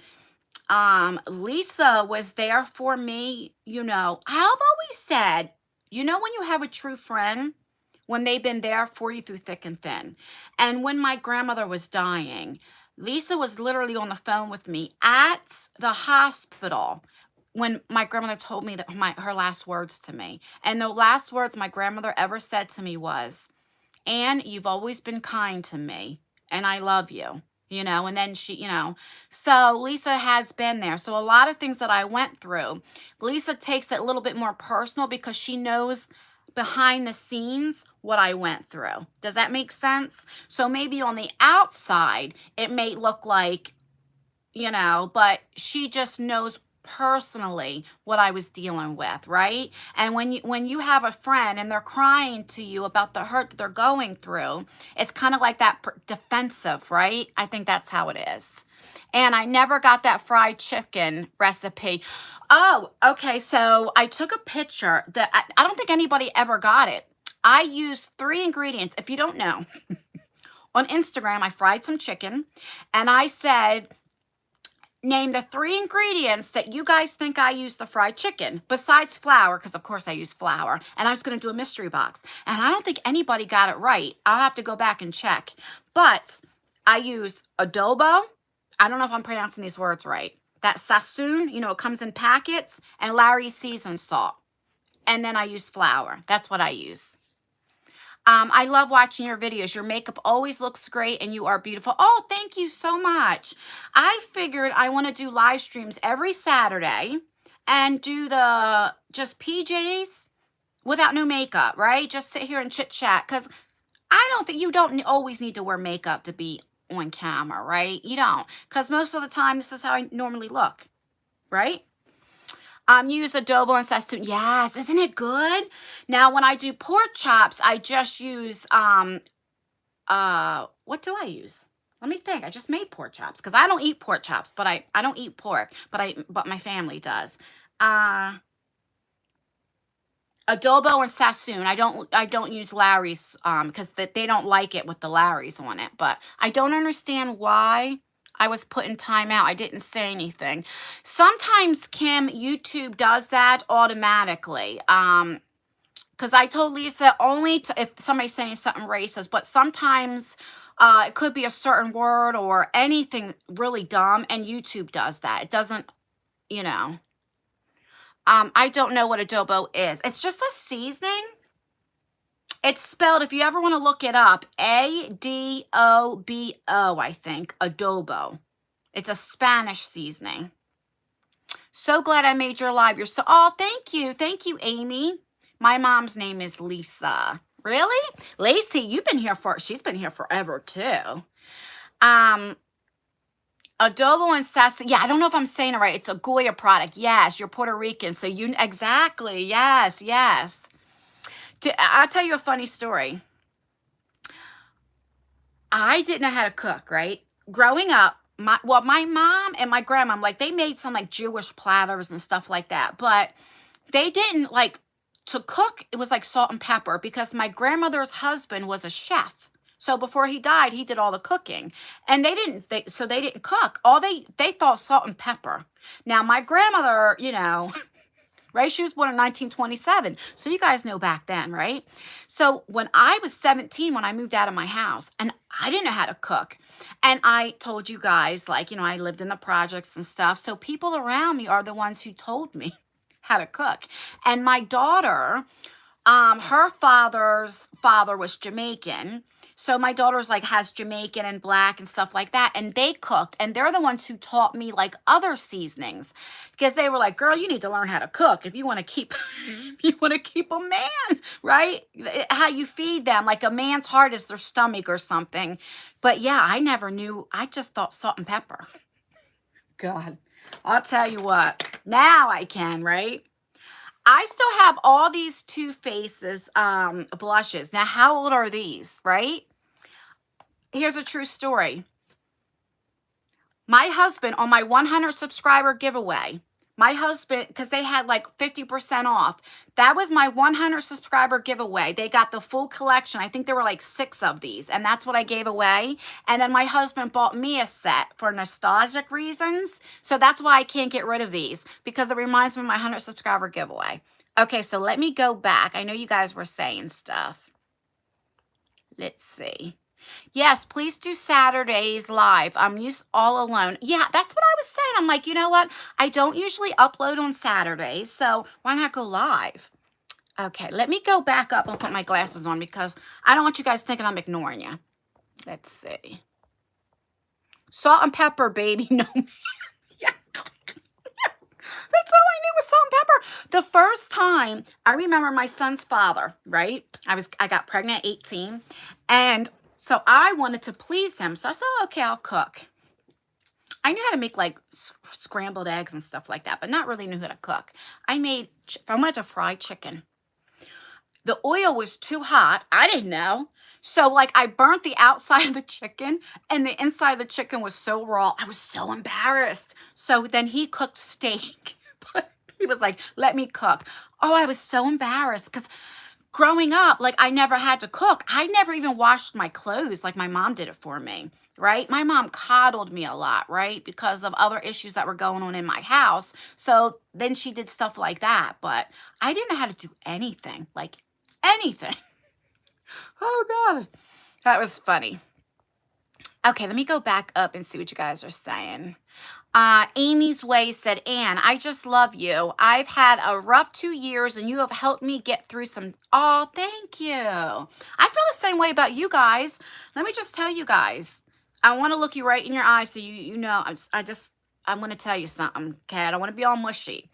Lisa was there for me. You know, I've always said, you know, when you have a true friend, when they've been there for you through thick and thin. And when my grandmother was dying, Lisa was literally on the phone with me at the hospital when my grandmother told me that her last words to me. And the last words my grandmother ever said to me was, Anne, you've always been kind to me, and I love you, you know. And then she, you know, so Lisa has been there. So a lot of things that I went through, Lisa takes it a little bit more personal because she knows behind the scenes what I went through. Does that make sense? So maybe on the outside, it may look like, you know, but she just knows personally what I was dealing with, right? And when you have a friend and they're crying to you about the hurt that they're going through, it's kind of like that defensive, right? I think that's how it is. And I never got that fried chicken recipe. Oh, okay. So I took a picture that I don't think anybody ever got it. I used 3 ingredients. If you don't know, on Instagram, I fried some chicken and I said, name the 3 ingredients that you guys think I use the fried chicken besides flour, because of course I use flour. And I was going to do a mystery box. And I don't think anybody got it right. I'll have to go back and check. But I use adobo. I don't know if I'm pronouncing these words right. That sassoon, you know, it comes in packets, and Larry's seasoned salt. And then I use flour. That's what I use. I love watching your videos. Your makeup always looks great and you are beautiful. Oh, thank you so much. I figured I want to do live streams every Saturday and do the just PJs without no makeup, right? Just sit here and chit chat, because I don't think you don't always need to wear makeup to be on camera, right? You don't, because most of the time this is how I normally look, right? Use adobo and sesame. Yes, isn't it good? Now, when I do pork chops, I just use, what do I use? Let me think. I just made pork chops because I don't eat pork chops, but I don't eat pork, but my family does. Adobo and sassoon. I don't use Larry's, because they don't like it with the Larry's on it, but I don't understand why I was put in timeout. I didn't say anything. Sometimes, Kim, YouTube does that automatically. Because I told Lisa only if somebody's saying something racist, but sometimes it could be a certain word or anything really dumb, and YouTube does that. It doesn't, you know. I don't know what adobo is. It's just a seasoning. It's spelled, if you ever want to look it up, Adobo, I think, adobo. It's a Spanish seasoning. So glad I made your live. Oh, thank you. Thank you, Amy. My mom's name is Lisa. Really? Lacey, she's been here forever too. Adobo and sesame. Yeah, I don't know if I'm saying it right. It's a Goya product. Yes, you're Puerto Rican. So exactly. Yes, yes. I'll tell you a funny story. I didn't know how to cook, right? Growing up, my mom and my grandma, like, they made some like Jewish platters and stuff like that, but they didn't like to cook. It was like salt and pepper, because my grandmother's husband was a chef. So before he died, he did all the cooking, and they didn't cook. They thought salt and pepper. Now, my grandmother, you know, right? She was born in 1927. So you guys know back then, right? So when I was 17, when I moved out of my house, and I didn't know how to cook. And I told you guys, like, you know, I lived in the projects and stuff. So people around me are the ones who told me how to cook. And my daughter, her father's father was Jamaican. So my daughter's like has Jamaican and black and stuff like that. And they cooked, and they're the ones who taught me like other seasonings, because they were like, girl, you need to learn how to cook if you want to keep, if you want to keep a man, right? How you feed them, like a man's heart is their stomach or something. But yeah, I never knew. I just thought salt and pepper. God, I'll tell you what, now I can, right? I still have all these Too Faced blushes. Now, how old are these, right? Here's a true story. My husband, on my 100 subscriber giveaway, My husband, because they had like 50% off. That was my 100 subscriber giveaway. They got the full collection. I think there were like 6 of these, and that's what I gave away. And then my husband bought me a set for nostalgic reasons. So that's why I can't get rid of these, because it reminds me of my 100 subscriber giveaway. Okay, so let me go back. I know you guys were saying stuff. Let's see. Yes, please do Saturdays live. I'm used all alone. Yeah, that's what I was saying. I'm like, you know what? I don't usually upload on Saturdays, so why not go live? Okay, let me go back up and put my glasses on because I don't want you guys thinking I'm ignoring you. Let's see. Salt and pepper, baby. No, man. Yeah. That's all I knew was salt and pepper. The first time I remember my son's father, right? I got pregnant at 18, and so I wanted to please him. So I said, oh, okay, I'll cook. I knew how to make like scrambled eggs and stuff like that, but not really knew how to cook. I wanted to fry chicken. The oil was too hot. I didn't know. So like I burnt the outside of the chicken and the inside of the chicken was so raw. I was so embarrassed. So then he cooked steak. But he was like, let me cook. Oh, I was so embarrassed because growing up, like I never had to cook. I never even washed my clothes like my mom did it for me, right? My mom coddled me a lot, right? Because of other issues that were going on in my house. So then she did stuff like that. But I didn't know how to do anything, like anything. Oh, God. That was funny. Okay, let me go back up and see what you guys are saying. Amy's Way said, Anne, I just love you. I've had a rough 2 years and you have helped me get through some. Oh, thank you. I feel the same way about you guys. Let me just tell you guys. I want to look you right in your eyes so you know. I'm going to tell you something, okay? I don't want to be all mushy.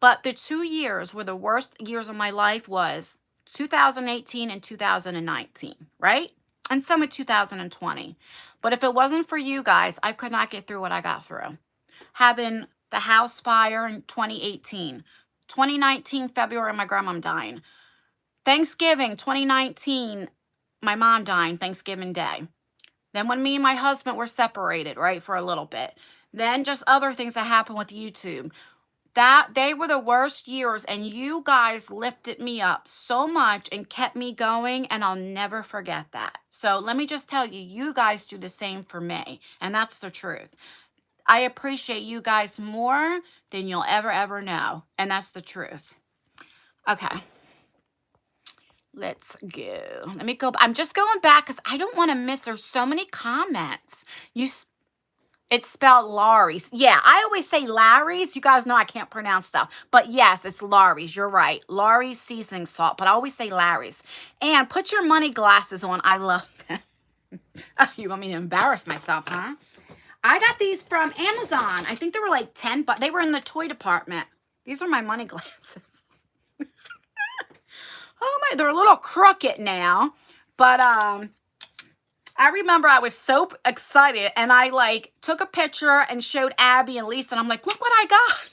But the 2 years were the worst years of my life was 2018 and 2019, right? And some of 2020. But if it wasn't for you guys, I could not get through what I got through. Having the house fire in 2018. 2019, February, my grandma dying. Thanksgiving, 2019, my mom dying, Thanksgiving Day. Then when me and my husband were separated, right, for a little bit. Then just other things that happened with YouTube. That they were the worst years, and you guys lifted me up so much and kept me going, and I'll never forget that. So let me just tell you, you guys do the same for me, and that's the truth. I appreciate you guys more than you'll ever know, and that's the truth. Okay. Let's go. Let me go. I'm just going back because I don't want to miss. There's so many comments. It's spelled Laurie's. Yeah, I always say Larry's. You guys know I can't pronounce stuff. But yes, it's Laurie's. You're right. Laurie's seasoning salt. But I always say Larry's. And put your money glasses on. I love them. Oh, you want me to embarrass myself, huh? I got these from Amazon. I think they were like 10, but they were in the toy department. These are my money glasses. Oh my, they're a little crooked now. But I remember I was so excited and I like took a picture and showed Abby and Lisa and I'm like, look what I got.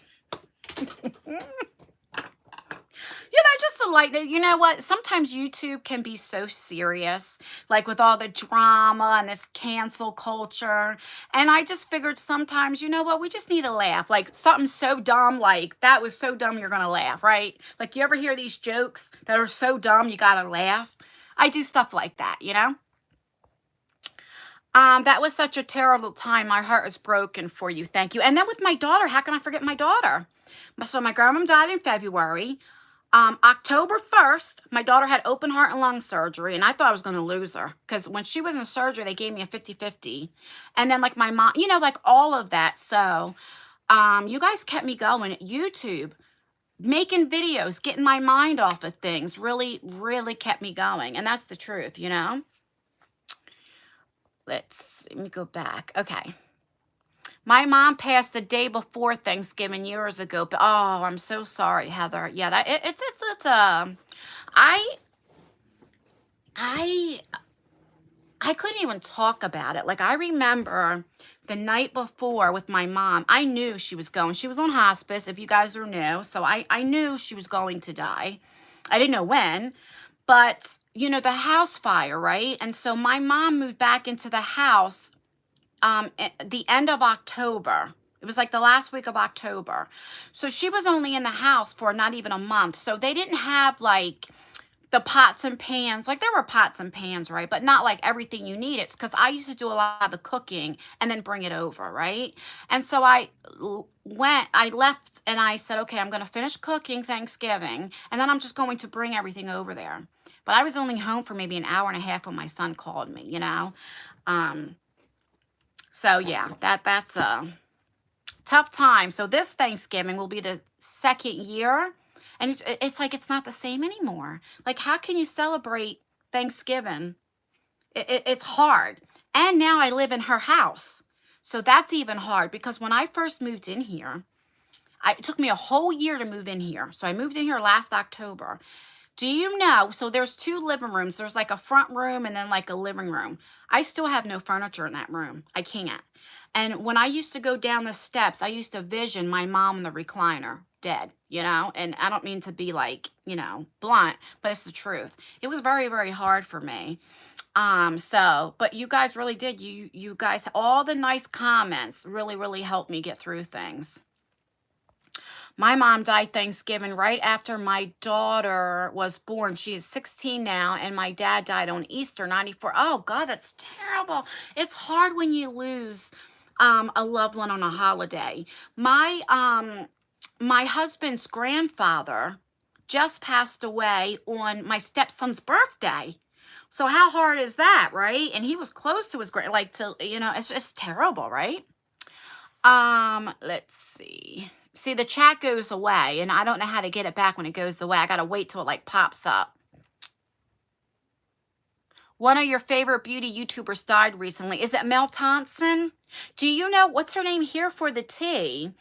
Just to like, you know what? Sometimes YouTube can be so serious, like with all the drama and this cancel culture. And I just figured sometimes, you know what? We just need to laugh. Like something so dumb, like that was so dumb, you're going to laugh, right? Like you ever hear these jokes that are so dumb, you got to laugh? I do stuff like that, you know? That was such a terrible time. My heart is broken for you. Thank you. And then with my daughter, how can I forget my daughter? So my grandma died in February. October 1st, my daughter had open heart and lung surgery, and I thought I was going to lose her because when she was in surgery, they gave me a 50-50. And then like my mom, you know, like all of that. So you guys kept me going. YouTube, making videos, getting my mind off of things really, really kept me going. And that's the truth, you know? Let me go back. Okay. My mom passed the day before Thanksgiving years ago. But oh, I'm so sorry, Heather. Yeah, that it's I couldn't even talk about it. Like I remember the night before with my mom, I knew she was going. She was on hospice, if you guys are new. So I knew she was going to die. I didn't know when, but you know, the house fire, right? And so my mom moved back into the house at the end of October. It was like the last week of October. So she was only in the house for not even a month. So they didn't have like the pots and pans. Like there were pots and pans, right? But not like everything you need. It's because I used to do a lot of the cooking and then bring it over, right? And so I left and I said, okay, I'm going to finish cooking Thanksgiving. And then I'm just going to bring everything over there. But I was only home for maybe an hour and a half when my son called me, you know? So yeah, that's a tough time. So this Thanksgiving will be the second year. And it's like, it's not the same anymore. Like, how can you celebrate Thanksgiving? It's hard. And now I live in her house. So that's even hard because when I first moved in here, it took me a whole year to move in here. So I moved in here last October. Do you know? So there's 2 living rooms. There's like a front room and then like a living room. I still have no furniture in that room. I can't. And when I used to go down the steps, I used to vision my mom in the recliner dead, you know? And I don't mean to be like, you know, blunt, but it's the truth. It was very, very hard for me. But you guys really did. You guys, all the nice comments really, really helped me get through things. My mom died Thanksgiving right after my daughter was born. She is 16 now, and my dad died on Easter 94. Oh, God, that's terrible. It's hard when you lose a loved one on a holiday. My husband's grandfather just passed away on my stepson's birthday. So how hard is that, right? And he was close to his it's just terrible, right? Let's see. See, the chat goes away, and I don't know how to get it back when it goes away. I got to wait till it, like, pops up. One of your favorite beauty YouTubers died recently. Is it Mel Thompson? Do you know, what's her name here for the tea?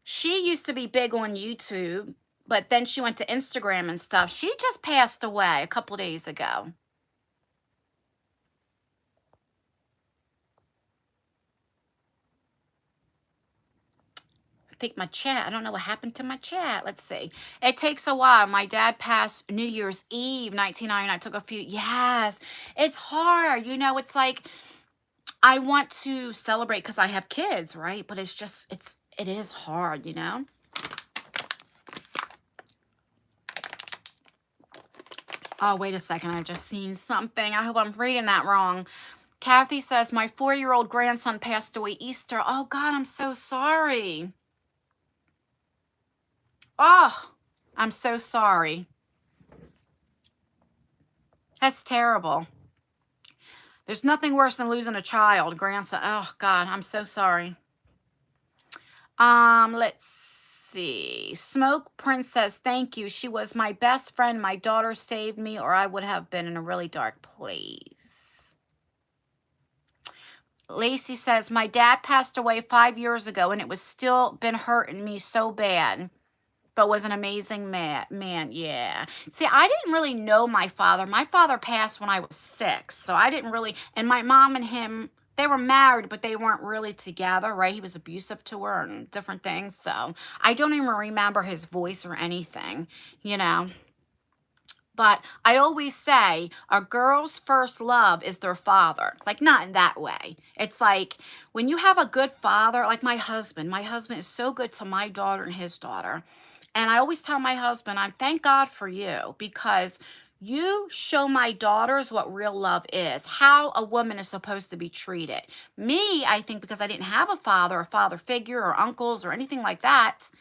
She used to be big on YouTube, but then she went to Instagram and stuff. She just passed away a couple days ago. I think my chat, I don't know what happened to my chat. Let's see. It takes a while. My dad passed New Year's Eve, 1999. Took a few. Yes, it's hard. You know, it's like I want to celebrate because I have kids, right? But it's just, it is hard, you know? Oh, wait a second. I just seen something. I hope I'm reading that wrong. Kathy says, my 4-year-old grandson passed away Easter. Oh, God, I'm so sorry. Oh, I'm so sorry. That's terrible. There's nothing worse than losing a child, grandson. Oh, God, I'm so sorry. Let's see. Smoke Prince says, thank you. She was my best friend. My daughter saved me, or I would have been in a really dark place. Lacey says, my dad passed away 5 years ago, and it was still been hurting me so bad. But was an amazing man. Yeah. See, I didn't really know my father. My father passed when I was 6. So I didn't really, and my mom and him, they were married, but they weren't really together, right? He was abusive to her and different things. So I don't even remember his voice or anything, you know. But I always say a girl's first love is their father. Like, not in that way. It's like when you have a good father, like my husband is so good to my daughter and his daughter. And I always tell my husband, I thank God for you because you show my daughters what real love is, how a woman is supposed to be treated. Me, I think because I didn't have a father figure or uncles or anything like that,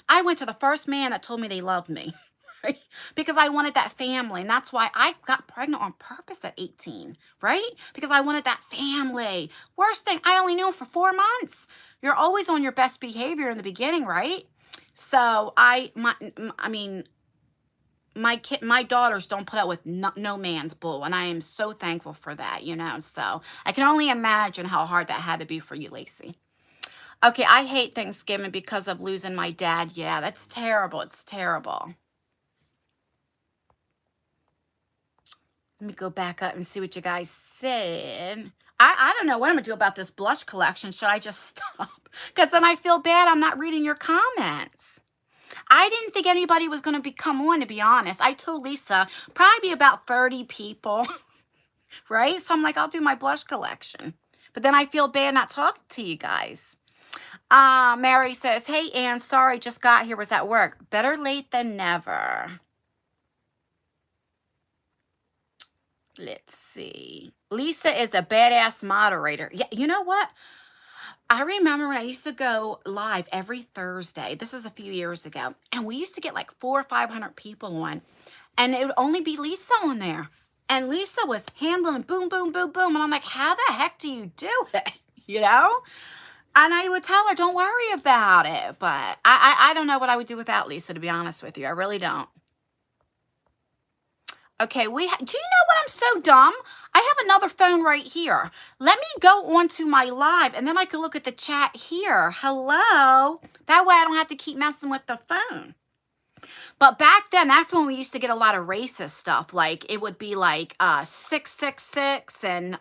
I went to the first man that told me they loved me. Right? Because I wanted that family. And that's why I got pregnant on purpose at 18, right? Because I wanted that family. Worst thing, I only knew him for 4 months. You're always on your best behavior in the beginning, right? So my daughters don't put up with no man's bull, and I am so thankful for that, you know. So I can only imagine how hard that had to be for you, Lacey. Okay, I hate Thanksgiving because of losing my dad. Yeah, that's terrible. It's terrible. Let me go back up and see what you guys said. I don't know what I'm going to do about this blush collection. Should I just stop? Because then I feel bad I'm not reading your comments. I didn't think anybody was going to come on, to be honest. I told Lisa, probably about 30 people, right? So I'm like, I'll do my blush collection. But then I feel bad not talking to you guys. Mary says, hey, Ann, sorry, just got here. Was at work. Better late than never. Let's see. Lisa is a badass moderator. Yeah, you know what? I remember when I used to go live every Thursday. This is a few years ago. And we used to get like 400 or 500 people on. And it would only be Lisa on there. And Lisa was handling boom, boom, boom, boom. And I'm like, how the heck do you do it? You know? And I would tell her, don't worry about it. But I don't know what I would do without Lisa, to be honest with you. I really don't. Okay, do you know what? I'm so dumb. I have another phone right here. Let me go onto my live, and then I can look at the chat here. Hello. That way I don't have to keep messing with the phone. But back then, that's when we used to get a lot of racist stuff. Like, it would be like 666 and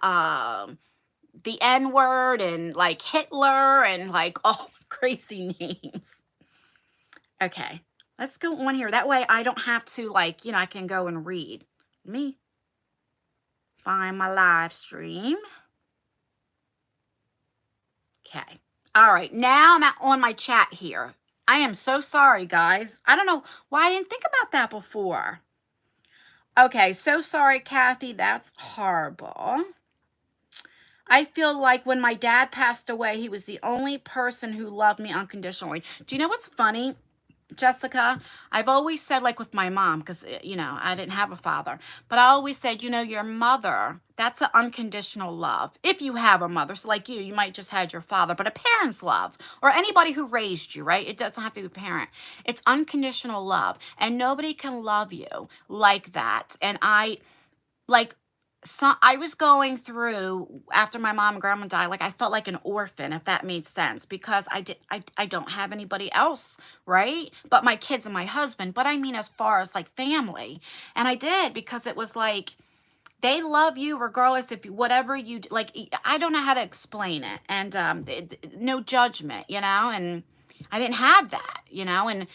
the N-word and like Hitler and like all crazy names. Okay, let's go on here. That way I don't have to, like, I can go and read. Let me find my live stream. Okay. All right, now I'm on my chat here. I am so sorry, guys. I don't know why I didn't think about that before. Okay, so sorry, Kathy. That's horrible. I feel like when my dad passed away, he was the only person who loved me unconditionally. Do you know what's funny, Jessica? I've always said, like with my mom, because, I didn't have a father, but I always said, your mother, that's an unconditional love. If you have a mother, so like you might just had your father, but a parent's love, or anybody who raised you, right? It doesn't have to be a parent. It's unconditional love, and nobody can love you like that. And I was going through, after my mom and grandma died, like I felt like an orphan, if that made sense, because I don't have anybody else, right? But my kids and my husband. But I mean, as far as like family. And I did, because it was like, they love you regardless if whatever you do. Like, I don't know how to explain it. And no judgment, and I didn't have that, and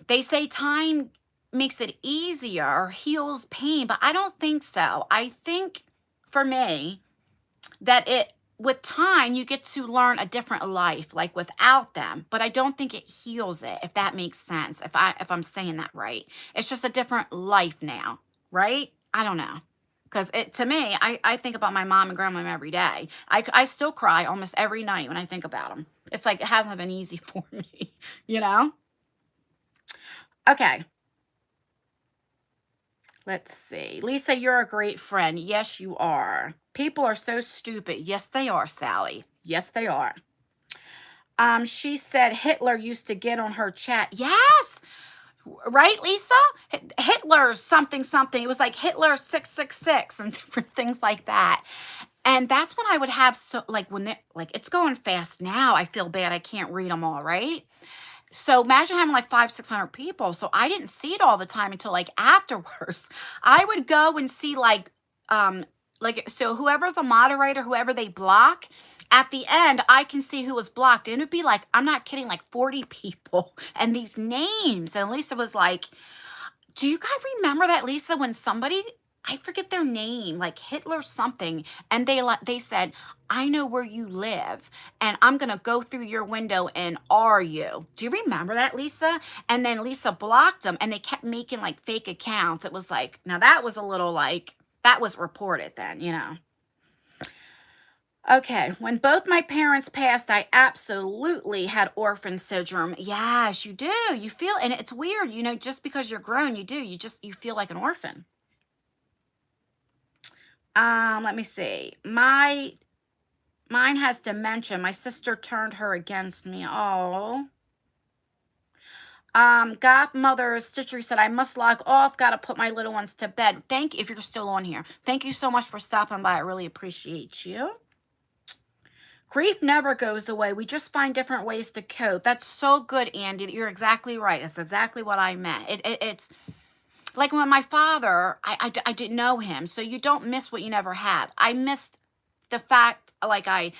they say time makes it easier or heals pain, but I don't think so. I think, for me, that with time you get to learn a different life, like without them, but I don't think it heals it, if that makes sense, if I'm saying that right. It's just a different life now, right? I don't know. Because to me, I think about my mom and grandma every day. I still cry almost every night when I think about them. It's like, it hasn't been easy for me, Okay. Let's see. Lisa, you're a great friend. Yes, you are. People are so stupid. Yes, they are, Sally. Yes, they are. She said Hitler used to get on her chat. Yes. Right, Lisa? Hitler's something. It was like Hitler 666 and different things like that. And that's when I would have, it's going fast now. I feel bad. I can't read them all, right? So imagine having like 500-600 people. So I didn't see it all the time until like afterwards. I would go and see so whoever's the moderator, whoever they block, at the end, I can see who was blocked. And it'd be like, I'm not kidding, like 40 people and these names. And Lisa was like, do you guys remember that, Lisa, when somebody, I forget their name, like Hitler something, and they said, I know where you live, and I'm going to go through your window, and are you? Do you remember that, Lisa? And then Lisa blocked them, and they kept making like fake accounts. It was like, now that was a little like, that was reported then, Okay, when both my parents passed, I absolutely had orphan syndrome. Yes, you do. You feel, and it's weird, just because you're grown, you feel like an orphan. Let me see. Mine has dementia. My sister turned her against me. Oh. Godmother's Stitchery said, I must log off. Got to put my little ones to bed. Thank you, if you're still on here. Thank you so much for stopping by. I really appreciate you. Grief never goes away. We just find different ways to cope. That's so good, Andy. You're exactly right. That's exactly what I meant. It's like when my father, I didn't know him, so you don't miss what you never had. I missed the fact, like I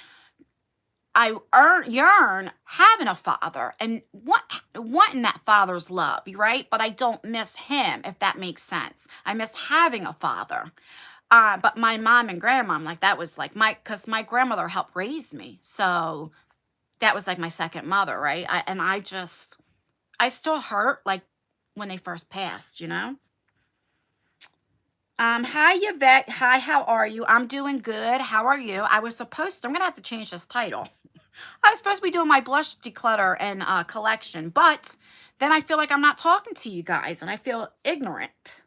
yearn having a father and wanting that father's love, right? But I don't miss him, if that makes sense. I miss having a father. But my mom and grandma, like that was like because my grandmother helped raise me. So that was like my second mother, right? I still hurt like when they first passed, you know? Hi Yvette. Hi, how are you? I'm doing good. How are you? I'm gonna have to change this title. I was supposed to be doing my blush declutter and collection, but then I feel like I'm not talking to you guys and I feel ignorant.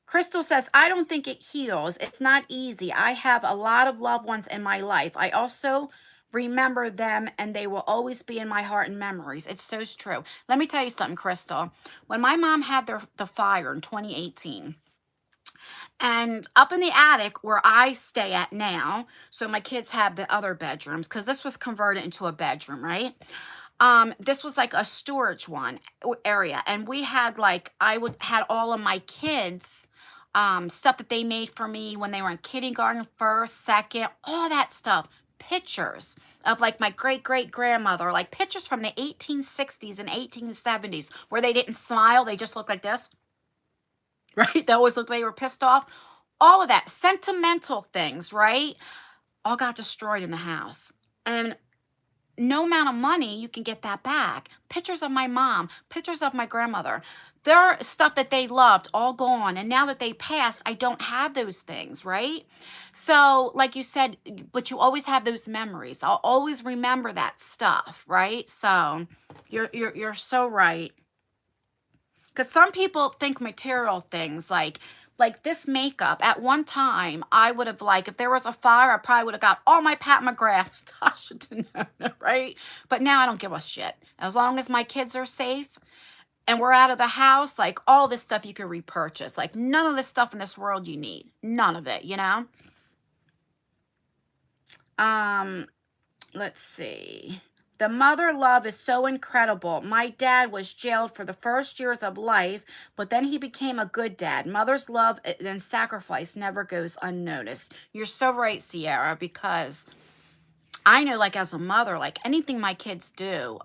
Crystal says, I don't think it heals. It's not easy. I have a lot of loved ones in my life. I also remember them and they will always be in my heart and memories. It's so true. Let me tell you something, Crystal. When my mom had the fire in 2018, and up in the attic where I stay at now, so my kids have the other bedrooms, because this was converted into a bedroom, right? This was like a storage area, and we had like had all of my kids stuff that they made for me when they were in kindergarten, first, second, all that stuff. Pictures of like my great grandmother, like pictures from the 1860s and 1870s where they didn't smile, they just looked like this, right? They always looked like they were pissed off. All of that sentimental things, right? All got destroyed in the house. And no amount of money you can get that back. Pictures of my mom, pictures of my grandmother. Their stuff that they loved, all gone. And now that they passed, I don't have those things, right? So, like you said, but you always have those memories. I'll always remember that stuff, right? So, you're so right. Because some people think material things like this makeup. At one time, I would have like, if there was a fire, I probably would have got all my Pat McGrath, Natasha Denona, right? But now I don't give a shit. As long as my kids are safe and we're out of the house, like all this stuff you can repurchase. Like none of this stuff in this world you need. None of it, you know? Let's see. The mother love is so incredible. My dad was jailed for the first years of life, but then he became a good dad. Mother's love and sacrifice never goes unnoticed. You're so right, Sierra, because I know, like, as a mother, like, anything my kids do,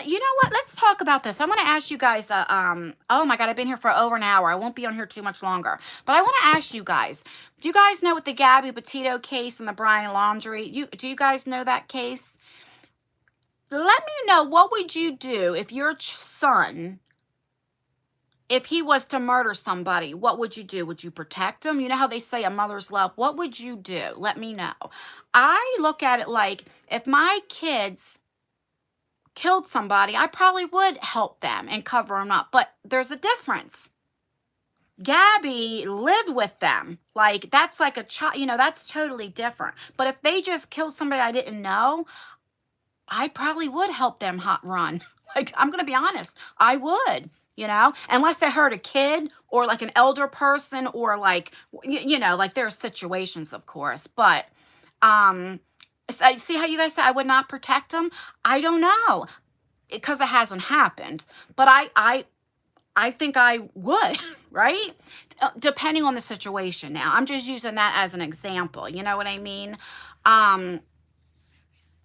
you know what? Let's talk about this. I want to ask you guys, oh my God, I've been here for over an hour. I won't be on here too much longer. But I want to ask you guys, do you guys know what the Gabby Petito case and the Brian Laundrie, do you guys know that case? Let me know, what would you do if your son, if he was to murder somebody, what would you do? Would you protect him? You know how they say a mother's love. What would you do? Let me know. I look at it like, if my kids killed somebody, I probably would help them and cover them up. But there's a difference. Gabby lived with them. Like, that's like a child, you know, that's totally different. But if they just killed somebody I didn't know, I probably would help them hot run. Like, I'm going to be honest. I would, you know, unless they hurt a kid or like an elder person or like, you know, like there are situations, of course. But, see how you guys said I would not protect them? I don't know, because it hasn't happened. But I think I would, right? Depending on the situation. Now, I'm just using that as an example. You know what I mean? And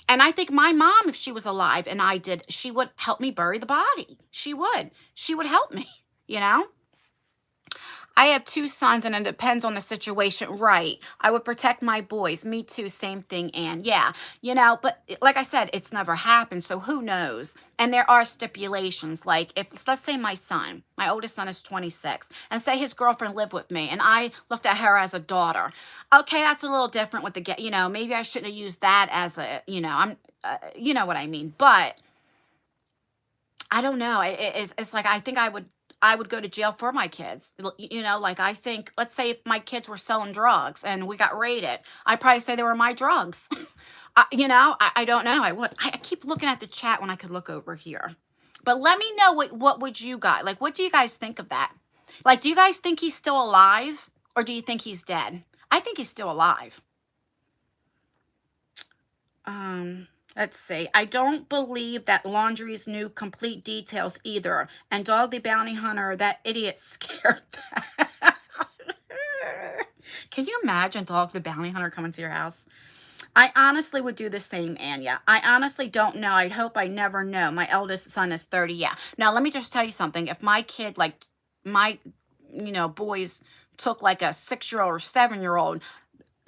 I think my mom, if she was alive and I did, she would help me bury the body. She would. She would help me, you know? I have 2 sons, and it depends on the situation. Right. I would protect my boys. Me too. Same thing, Ann. Yeah. You know, but like I said, it's never happened, so who knows? And there are stipulations. Like, if, let's say my oldest son is 26, and say his girlfriend lived with me, and I looked at her as a daughter. Okay, that's a little different with the, you know, maybe I shouldn't have used that as a, you know, you know what I mean? But I don't know. It's like, I think I would go to jail for my kids. You know, like, I think, let's say if my kids were selling drugs and we got raided, I'd probably say they were my drugs. You know, I don't know. I would. I keep looking at the chat when I could look over here. But let me know, what would you guys, like, what do you guys think of that? Like, do you guys think he's still alive, or do you think he's dead? I think he's still alive. Let's see. I don't believe that Laundrie's knew complete details either. And Dog the Bounty Hunter, that idiot scared that. Can you imagine Dog the Bounty Hunter coming to your house? I honestly would do the same, Anya. I honestly don't know. I'd hope I never know. My eldest son is 30. Yeah. Now, let me just tell you something. If my kid, like my, you know, boys took like a 6-year-old or 7-year-old,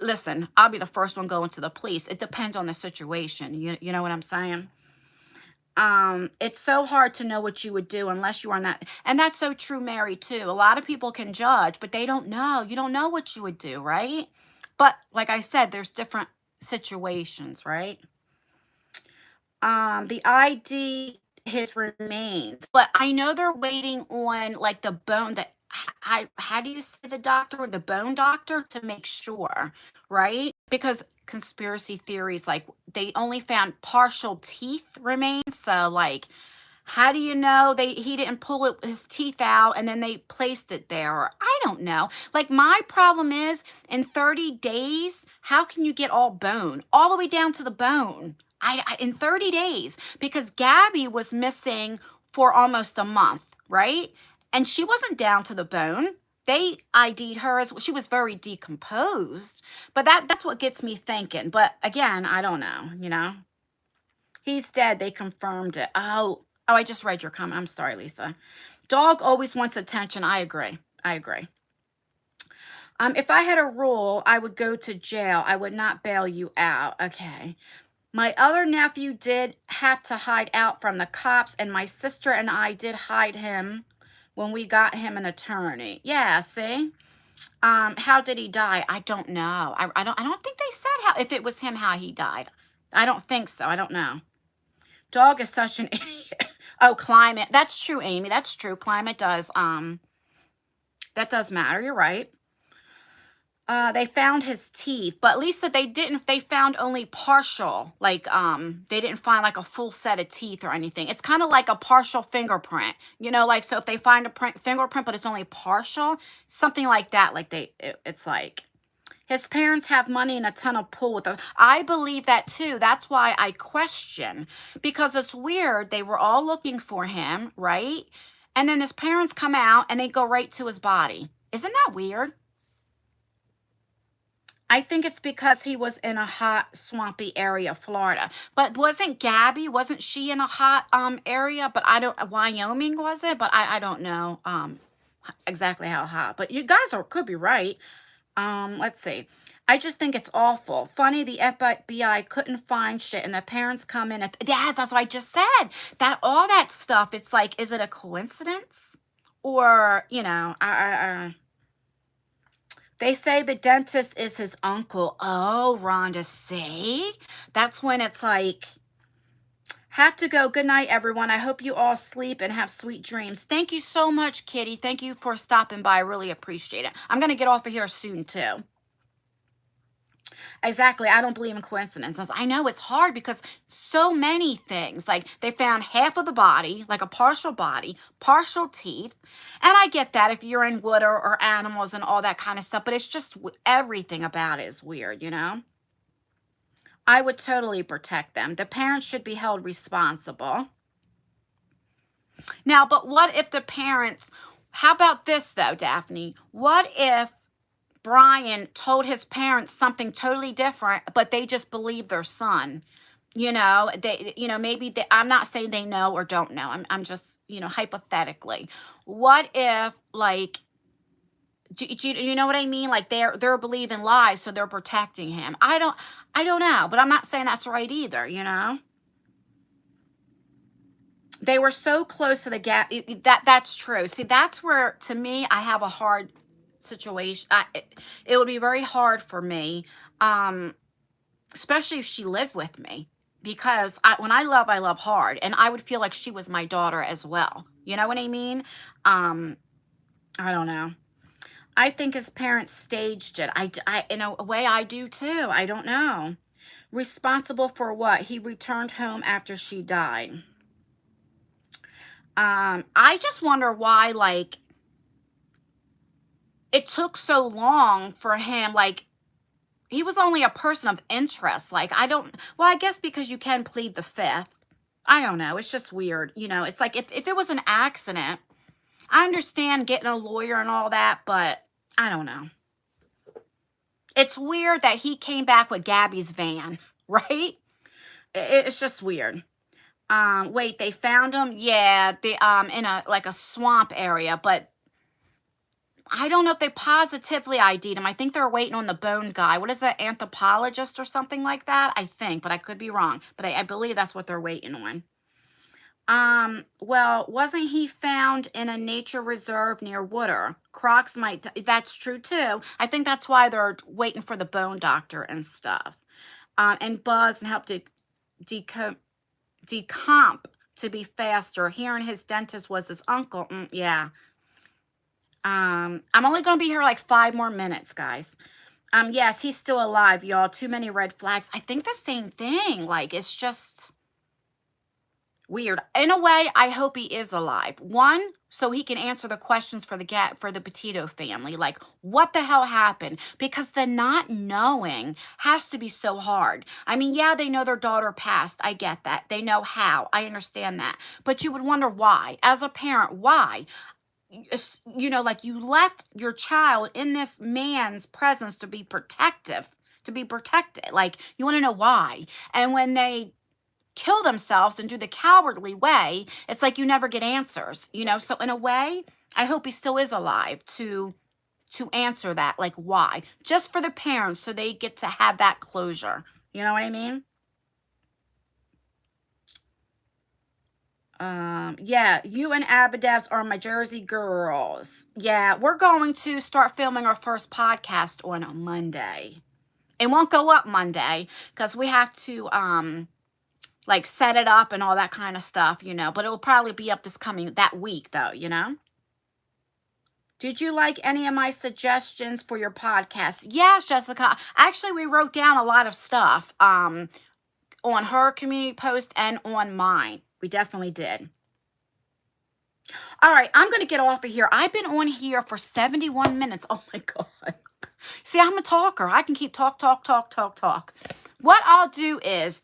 listen, I'll be the first one going to the police. It depends on the situation. You know what I'm saying? It's so hard to know what you would do unless you are in that. And that's so true, Mary, too. A lot of people can judge, but they don't know. You don't know what you would do, right? But like I said, there's different situations, right? The ID his remains, but I know they're waiting on like the bone that how do you say the doctor or the bone doctor to make sure, right? Because conspiracy theories, like they only found partial teeth remains. So like how do you know he didn't pull his teeth out and then they placed it there? Or I don't know. Like my problem is in 30 days, how can you get all bone all the way down to the bone? In 30 days, because Gabby was missing for almost a month, right? And she wasn't down to the bone. They ID'd her as she was very decomposed. But that's what gets me thinking. But again, I don't know, you know. He's dead. They confirmed it. Oh, I just read your comment. I'm sorry, Lisa. Dog always wants attention. I agree. I agree. If I had a rule, I would go to jail. I would not bail you out. Okay. My other nephew did have to hide out from the cops, and my sister and I did hide him when we got him an attorney. Yeah, see? How did he die? I don't know. I don't think they said how, if it was him, how he died. I don't think so. I don't know. Dog is such an idiot. Oh, climate. That's true, Amy. That's true. Climate does, that does matter. You're right. They found his teeth, but Lisa, they didn't, they found only partial, like, they didn't find like a full set of teeth or anything. It's kind of like a partial fingerprint, you know, like, so if they find a fingerprint, but it's only partial, something like that, like it's like, his parents have money and a ton of pull with them. I believe that too. That's why I question, because it's weird. They were all looking for him, right? And then his parents come out and they go right to his body. Isn't that weird? I think it's because he was in a hot, swampy area of Florida. But wasn't Gabby, wasn't she in a hot area? But I don't, Wyoming was it? But I don't know exactly how hot. But you guys could be right. Let's see. I just think it's awful. Funny, the FBI couldn't find shit, and the parents come in. Yes, that's what I just said. That all that stuff. It's like, is it a coincidence, or you know? They say the dentist is his uncle. Oh, Rhonda, see? That's when it's like, have to go. Good night, everyone. I hope you all sleep and have sweet dreams. Thank you so much, Kitty. Thank you for stopping by. I really appreciate it. I'm going to get off of here soon, too. Exactly. I don't believe in coincidences. I know it's hard because so many things, like they found half of the body, like a partial body, partial teeth. And I get that if you're in wood or animals and all that kind of stuff, but it's just everything about it is weird, you know? I would totally protect them. The parents should be held responsible. Now, but what if the parents, how about this though, Daphne? What if Brian told his parents something totally different, but they just believe their son? You know, maybe I'm not saying they know or don't know. I'm just, hypothetically. What if, like, do you know what I mean? Like they're believing lies, so they're protecting him. I don't know, but I'm not saying that's right either, you know? They were so close to the gap. That's true. See, that's where, to me, I have a hard situation. It would be very hard for me, especially if she lived with me, because when I love hard, and I would feel like she was my daughter as well. You know what I mean? I don't know. I think his parents staged it. In a way, I do too. I don't know. Responsible for what? He returned home after she died. I just wonder why, like, it took so long for him. Like, he was only a person of interest. Like, I guess because you can plead the fifth. I don't know. It's just weird. It's like if it was an accident, I understand getting a lawyer and all that, but I don't know. It's weird that he came back with Gabby's van, right? It's just weird. Wait, they found him? Yeah, they in a swamp area, but I don't know if they positively ID'd him. I think they're waiting on the bone guy. What is that, anthropologist or something like that? I think, but I could be wrong. But I believe that's what they're waiting on. Well, wasn't he found in a nature reserve near Wooder? Crocs might, that's true too. I think that's why they're waiting for the bone doctor and stuff. And bugs and help to decomp to be faster. Hearing his dentist was his uncle. Yeah. I'm only going to be here like 5 more minutes, guys. Yes, he's still alive, y'all. Too many red flags. I think the same thing. Like, it's just weird. In a way, I hope he is alive. One, so he can answer the questions for the Petito family. Like, what the hell happened? Because the not knowing has to be so hard. I mean, yeah, they know their daughter passed. I get that. They know how. I understand that. But you would wonder why. As a parent, why? You know, like, you left your child in this man's presence to be protective, to be protected. Like, you want to know why. And when they kill themselves and do the cowardly way, it's like you never get answers, you know? So in a way, I hope he still is alive to answer that, like, why? Just for the parents, so they get to have that closure. You know what I mean? Yeah, you and Abadevs are my Jersey girls. Yeah, we're going to start filming our first podcast on Monday. It won't go up Monday because we have to, like, set it up and all that kind of stuff, you know. But it will probably be up that week, though, you know. Did you like any of my suggestions for your podcast? Yes, Jessica. Actually, we wrote down a lot of stuff on her community post and on mine. We definitely did. All right, I'm going to get off of here. I've been on here for 71 minutes. Oh, my God. See, I'm a talker. I can keep talk. What I'll do is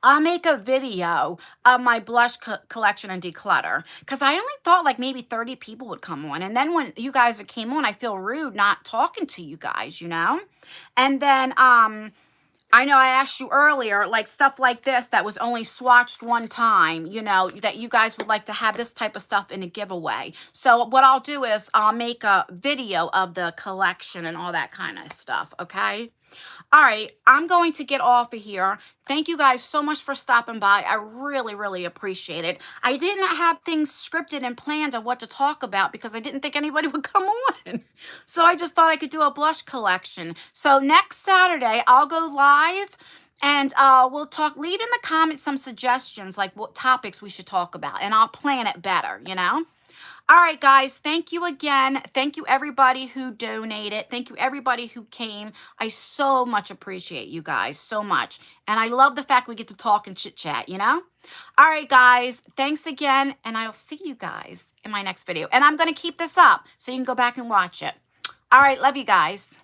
I'll make a video of my blush collection and declutter, because I only thought like maybe 30 people would come on. And then when you guys came on, I feel rude not talking to you guys, you know? And then I know I asked you earlier, like, stuff like this that was only swatched one time, you know, that you guys would like to have this type of stuff in a giveaway. So what I'll do is I'll make a video of the collection and all that kind of stuff, okay? All right, I'm going to get off of here. Thank you guys so much for stopping by. I really, really appreciate it. I didn't have things scripted and planned of what to talk about because I didn't think anybody would come on. So I just thought I could do a blush collection. So next Saturday, I'll go live and we'll talk. Leave in the comments some suggestions, like what topics we should talk about, and I'll plan it better, you know? All right, guys, thank you again. Thank you, everybody who donated. Thank you, everybody who came. I so much appreciate you guys, so much. And I love the fact we get to talk and chit-chat, you know? All right, guys, thanks again, and I'll see you guys in my next video. And I'm going to keep this up so you can go back and watch it. All right, love you guys.